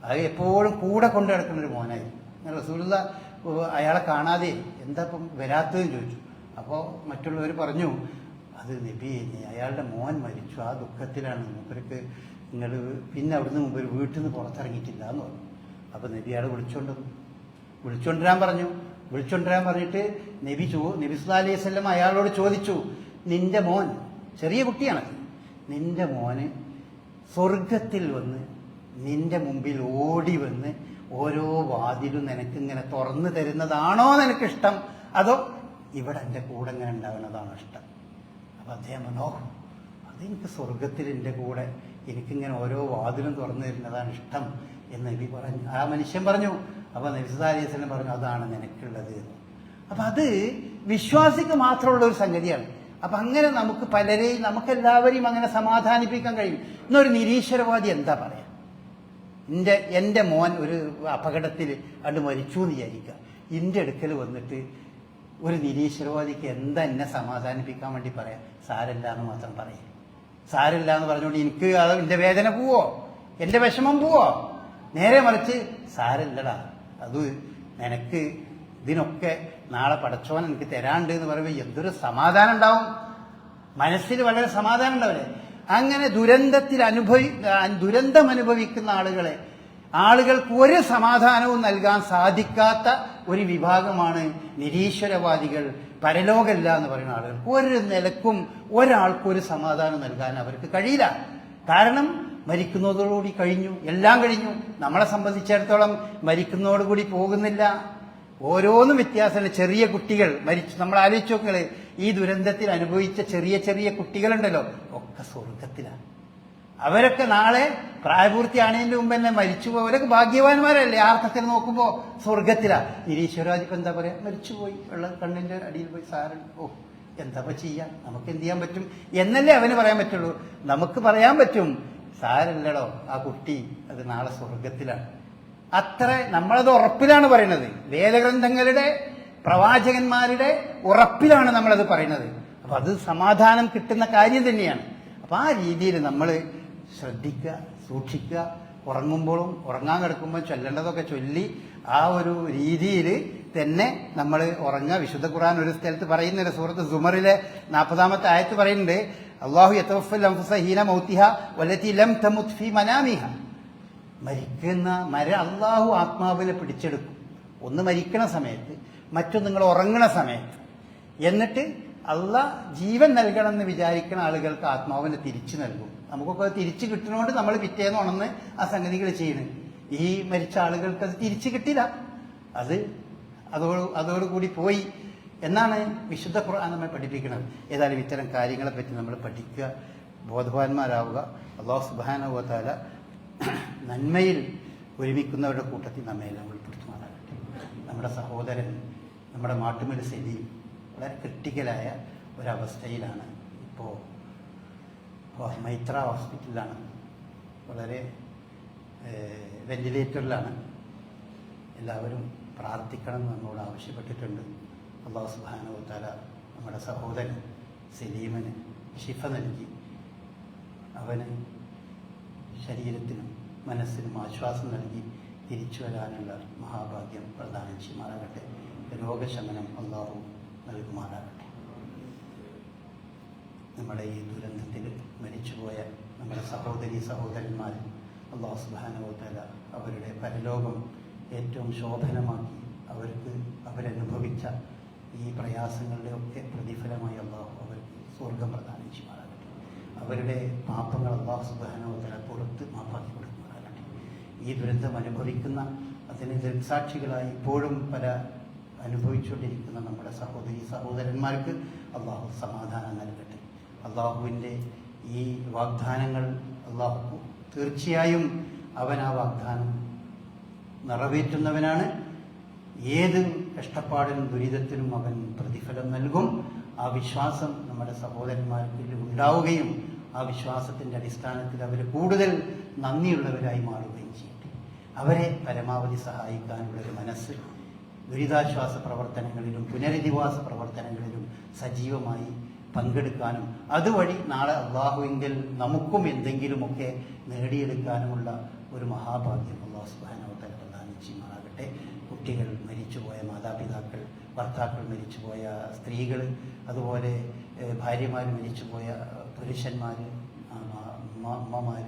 അത് എപ്പോഴും കൂടെ കൊണ്ടു നടക്കുന്നൊരു മോനായിരുന്നു. റസൂലുള്ളാഹി അയാളെ കാണാതെ എന്താ ഇപ്പം വരാത്തതെന്ന് ചോദിച്ചു. അപ്പോൾ മറ്റുള്ളവർ പറഞ്ഞു, അത് നബി, അയാളുടെ മോൻ മരിച്ചു, ആ ദുഃഖത്തിലാണ്, മൂപ്പർക്ക് നിങ്ങൾ പിന്നെ അവിടുന്ന് മുമ്പ് ഒരു വീട്ടിൽ നിന്ന് പുറത്തിറങ്ങിയിട്ടില്ല എന്ന് പറഞ്ഞു. അപ്പോൾ നബി അയാളെ വിളിച്ചുകൊണ്ടുവരാൻ പറഞ്ഞു. വിളിച്ചുകൊണ്ടുവരാൻ പറഞ്ഞിട്ട് നബി സല്ലല്ലാഹു അലൈഹി വസല്ലം അയാളോട് ചോദിച്ചു, നിന്റെ മോൻ, ചെറിയ കുട്ടിയാണ്, നിന്റെ മോന് സ്വർഗത്തിൽ വന്ന് നിന്റെ മുമ്പിൽ ഓടി വന്ന് ഓരോ വാതിലും നിനക്കിങ്ങനെ തുറന്നു തരുന്നതാണോ നിനക്കിഷ്ടം, അതോ ഇവിടെ എൻ്റെ കൂടെ ഇങ്ങനെ ഉണ്ടാവുന്നതാണോ ഇഷ്ടം? അപ്പം അദ്ദേഹം പറഞ്ഞു, അതെനിക്ക് സ്വർഗത്തിൽ എൻ്റെ കൂടെ എനിക്കിങ്ങനെ ഓരോ വാതിലും തുറന്നു തരുന്നതാണ് ഇഷ്ടം എന്ന് നബി പറഞ്ഞു. ആ മനുഷ്യൻ പറഞ്ഞു. അപ്പോൾ നബി സല്ലല്ലാഹു അലൈഹി വസല്ലം പറഞ്ഞു, അതാണ് നിനക്കുള്ളത്. അപ്പം അത് വിശ്വാസിക്ക് മാത്രമുള്ള ഒരു സംഗതിയാണ്. അപ്പം അങ്ങനെ നമുക്കെല്ലാവരെയും അങ്ങനെ സമാധാനിപ്പിക്കാൻ കഴിയും. ഇന്നൊരു നിരീശ്വരവാദി എന്താ പറയാ, എൻ്റെ മോൻ ഒരു അപകടത്തിൽ അത് മരിച്ചു എന്ന് വിചാരിക്കുക. എൻ്റെ അടുക്കൽ വന്നിട്ട് ഒരു നിരീശ്വരവാദിക്ക് എന്താ എന്നെ സമാധാനിപ്പിക്കാൻ വേണ്ടി പറയാം? സാരല്ല എന്ന് മാത്രം പറയാം. സാരില്ല എന്ന് പറഞ്ഞുകൊണ്ട് എനിക്ക് അത് എൻ്റെ വേദന പോവോ, എൻ്റെ വിഷമം പോവോ? നേരെ മറിച്ച് സാരില്ലടാ, അത് നിനക്ക് ഇതിനൊക്കെ നാളെ പടച്ചോൻ എനിക്ക് തരാണ്ട് എന്ന് പറയുമ്പോൾ എന്തൊരു സമാധാനം ഉണ്ടാവും, മനസ്സിൽ വളരെ സമാധാനം ഉണ്ടാവില്ലേ? അങ്ങനെ ദുരന്തം അനുഭവിക്കുന്ന ആളുകൾക്ക് ഒരു സമാധാനവും നൽകാൻ സാധിക്കാത്ത ഒരു വിഭാഗമാണ് നിരീശ്വരവാദികൾ, പരലോകമില്ല എന്ന് പറയുന്ന ആളുകൾ. ഒരു നിലക്കും ഒരാൾക്കും ഒരു സമാധാനം നൽകാൻ അവർക്ക് കഴിയില്ല. കാരണം മരിക്കുന്നതോടുകൂടി കഴിഞ്ഞു, എല്ലാം കഴിഞ്ഞു. നമ്മളെ സംബന്ധിച്ചിടത്തോളം മരിക്കുന്നതോടുകൂടി പോകുന്നില്ല, ഓരോന്നും വ്യത്യാസമാണ്. ചെറിയ കുട്ടികൾ മരിച്ചു, നമ്മൾ ആലോചിച്ച് നോക്കുക, ഈ ദുരന്തത്തിൽ അനുഭവിച്ച ചെറിയ ചെറിയ കുട്ടികളുണ്ടല്ലോ, ഒക്കെ സ്വർഗത്തിലാണ്. അവരൊക്കെ നാളെ പ്രായപൂർത്തിയാണതിന്റെ മുമ്പ് തന്നെ മരിച്ചുപോയി. അവരൊക്കെ ഭാഗ്യവാന്മാരല്ലേ? ആർത്ഥത്തിൽ നോക്കുമ്പോൾ സ്വർഗത്തിലാണ്. നിരീശ്വരാജിപ്പം എന്താ പറയാ, മരിച്ചുപോയി, വെള്ളം കണ്ണിന്റെ അടിയിൽ പോയി, സാരൻ, ഓ എന്താ ചെയ്യാം, നമുക്ക് എന്ത് ചെയ്യാൻ പറ്റും എന്നല്ലേ അവന് പറയാൻ പറ്റുള്ളൂ. നമുക്ക് പറയാൻ പറ്റും, സാരല്ലടോ, ആ കുട്ടി അത് നാളെ സ്വർഗത്തിലാണ്. അത്ര നമ്മളത് ഉറപ്പിലാണ് പറയുന്നത്. വേദഗ്രന്ഥങ്ങളുടെ പ്രവാചകന്മാരുടെ ഉറപ്പിലാണ് നമ്മളത് പറയുന്നത്. അപ്പൊ അത് സമാധാനം കിട്ടുന്ന കാര്യം തന്നെയാണ്. അപ്പൊ ആ രീതിയിൽ നമ്മൾ ശ്രദ്ധിക്കുക, സൂക്ഷിക്കുക. ഉറങ്ങുമ്പോഴും ഉറങ്ങാൻ കിടക്കുമ്പോൾ ചൊല്ലേണ്ടതൊക്കെ ചൊല്ലി ആ ഒരു രീതിയിൽ തന്നെ നമ്മൾ ഉറങ്ങുക. വിശുദ്ധ ഖുർആൻ ഒരു സ്ഥലത്ത് പറയുന്നുണ്ട്, സൂറത്ത് സുമറിലെ 40-ാമത്തെ ആയത്ത് പറയുന്നുണ്ട്, അല്ലാഹു യതവഫൽ അൻഫുസ ഹീന മൗതിഹ വല്ലതി ലം തമുത് ഫീ മനാമിഹ. അള്ളാഹു ആത്മാവിനെ പിടിച്ചെടുക്കും, ഒന്ന് മരിക്കണ സമയത്ത്, മറ്റൊന്ന് നിങ്ങൾ ഉറങ്ങണ സമയത്ത്. എന്നിട്ട് അള്ളാഹ് ജീവൻ നൽകണമെന്ന് വിചാരിക്കുന്ന ആളുകൾക്ക് ആത്മാവിനെ തിരിച്ചു നൽകും. നമുക്കൊക്കെ തിരിച്ചു കിട്ടുന്നതുകൊണ്ട് നമ്മൾ പിറ്റേന്ന് ഉണർന്ന് ആ സംഗതികൾ ചെയ്യണം. ഈ മരിച്ച ആളുകൾക്ക് അത് തിരിച്ചു കിട്ടില്ല, അതോടുകൂടി പോയി എന്നാണ് വിശുദ്ധ ഖുർആൻ നമ്മെ പഠിപ്പിക്കുന്നത്. ഏതായാലും ഇത്തരം കാര്യങ്ങളെപ്പറ്റി നമ്മൾ പഠിക്കുക, ബോധവാന്മാരാവുക. അല്ലാഹു സുബ്ഹാനഹു വ തആല നന്മയിൽ ഒരുമിക്കുന്നവരുടെ കൂട്ടത്തിൽ നമ്മയെല്ലാം ഉൾപ്പെടുത്തുമാറാകട്ടെ. നമ്മുടെ സഹോദരൻ, നമ്മുടെ മാട്ടുമൽ സലീം വളരെ ക്രിട്ടിക്കലായ ഒരവസ്ഥയിലാണ് ഇപ്പോൾ. മൈത്ര ഹോസ്പിറ്റലിലാണ്, വളരെ വെന്റിലേറ്ററിലാണ്. എല്ലാവരും പ്രാർത്ഥിക്കണം എന്ന് നമ്മോട് ആവശ്യപ്പെട്ടിട്ടുണ്ട്. അല്ലാഹു സുബ്ഹാനഹു വ തആല നമ്മുടെ സഹോദരൻ സലീമിന് ശിഫ നൽകി അവന് ശരീരത്തിനും മനസ്സിനും ആശ്വാസം നൽകി തിരിച്ചു വരാനുള്ള മഹാഭാഗ്യം പ്രദാനം ചെയ്യുമാറാകട്ടെ. രോഗശമനം അല്ലാഹു നൽകുമാറാകട്ടെ. നമ്മുടെ ഈ ദുരന്തത്തിൽ മരിച്ചുപോയ നമ്മുടെ സഹോദരന്മാർ അല്ലാഹു സുബ്ഹാനഹു വ തആല അവരുടെ പരലോകം ഏറ്റവും ശോഭനമാക്കി അവരനുഭവിച്ച ഈ പ്രയാസങ്ങളുടെ ഒക്കെ പ്രതിഫലമായി അല്ലാഹു അവർക്ക് സ്വർഗം പ്രദാനം ചെയ്യുമാറാകട്ടെ. അവരുടെ പാപങ്ങൾ അല്ലാഹു സുബ്ഹാനഹു വ തആല പുറത്ത് മാപ്പാക്കി കൊടുക്കുമാറാകട്ടെ. ഈ ദുരന്തം അനുഭവിക്കുന്ന, അതിന് ദൃക്സാക്ഷികളായി ഇപ്പോഴും പല അനുഭവിച്ചുകൊണ്ടിരിക്കുന്ന നമ്മുടെ സഹോദരന്മാർക്ക് അല്ലാഹു സമാധാനം നൽകട്ടെ. അല്ലാഹുവിൻ്റെ ഈ വാഗ്ദാനങ്ങൾ അല്ലാഹു തീർച്ചയായും അവൻ ആ വാഗ്ദാനം നിറവേറ്റുന്നവനാണ്. ഏത് കഷ്ടപ്പാടിനും ദുരിതത്തിനും അവൻ പ്രതിഫലം നൽകും. ആ വിശ്വാസം നമ്മുടെ സഹോദരന്മാർക്ക് ഉണ്ടാവുകയും ആ വിശ്വാസത്തിൻ്റെ അടിസ്ഥാനത്തിൽ അവർ കൂടുതൽ നന്ദിയുള്ളവരായി മാറുകയും ചെയ്യട്ടെ. അവരെ പരമാവധി സഹായിക്കാനുള്ളൊരു മനസ്സ് ദുരിതാശ്വാസ പ്രവർത്തനങ്ങളിലും പുനരധിവാസ പ്രവർത്തനങ്ങളിലും സജീവമായി പങ്കെടുക്കാനും അതുവഴി നാളെ അള്ളാഹുവിങ്കിൽ നമുക്കും എന്തെങ്കിലുമൊക്കെ നേടിയെടുക്കാനുമുള്ള ഒരു മഹാഭാഗ്യം അല്ലാഹു സുബ്ഹാനഹു വ തആല പ്രദാനം ചെയ്യുമാറാകട്ടെ. കുട്ടികൾ, മരിച്ചുപോയ മാതാപിതാക്കൾ, ഭർത്താക്കൾ മരിച്ചുപോയ സ്ത്രീകൾ, അതുപോലെ ഭാര്യമാർ മരിച്ചുപോയ പുരുഷന്മാർ, അമ്മമാർ,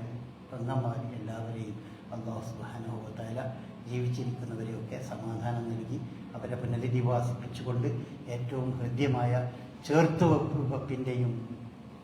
പെങ്ങന്മാർ, എല്ലാവരെയും അല്ലാഹു സുബ്ഹാനഹു വ തആല ജീവിച്ചിരിക്കുന്നവരെയൊക്കെ സമാധാനം നൽകി അവരെ പുനരധിവാസിപ്പിച്ചുകൊണ്ട് ഏറ്റവും ഹൃദ്യമായ ചേർത്തുവെപ്പിൻ്റെയും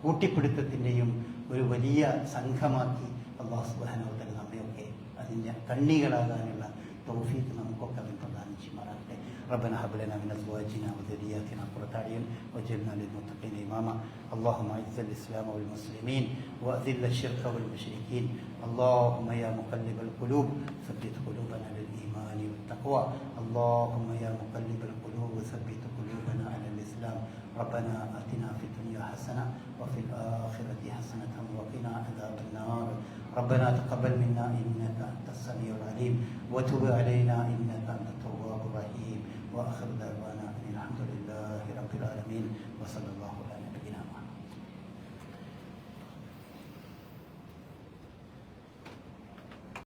കൂട്ടിപ്പിടുത്തത്തിൻ്റെയും ഒരു വലിയ സംഘമാക്കി അല്ലാഹു സുബ്ഹാനഹു വ തആല നമ്മയൊക്കെ അതിൻ്റെ കണ്ണികളാകാനുള്ള തൗഫീഖ് നമുക്കൊക്കെ അവൻ പ്രദാനം ചെയ്യുമാറാകട്ടെ. ربنا هب لنا من ازواجنا وذرياتنا قرة اعين واجعلنا للمتقين اماما. اللهم اعز الاسلام والمسلمين واذل الشرك والمشركين. اللهم يا مقلب القلوب ثبت قلوبنا للايمان والتقوى. اللهم يا مقلب القلوب ثبت قلوبنا على الاسلام. ربنا اتنا في الدنيا حسنه وفي الاخره حسنه وقنا عذاب النار. ربنا تقبل منا انك انت السميع العليم وتب علينا انك انت التواب الرحيم. واخر دعوانا ان الحمد لله رب العالمين وصلى الله عليه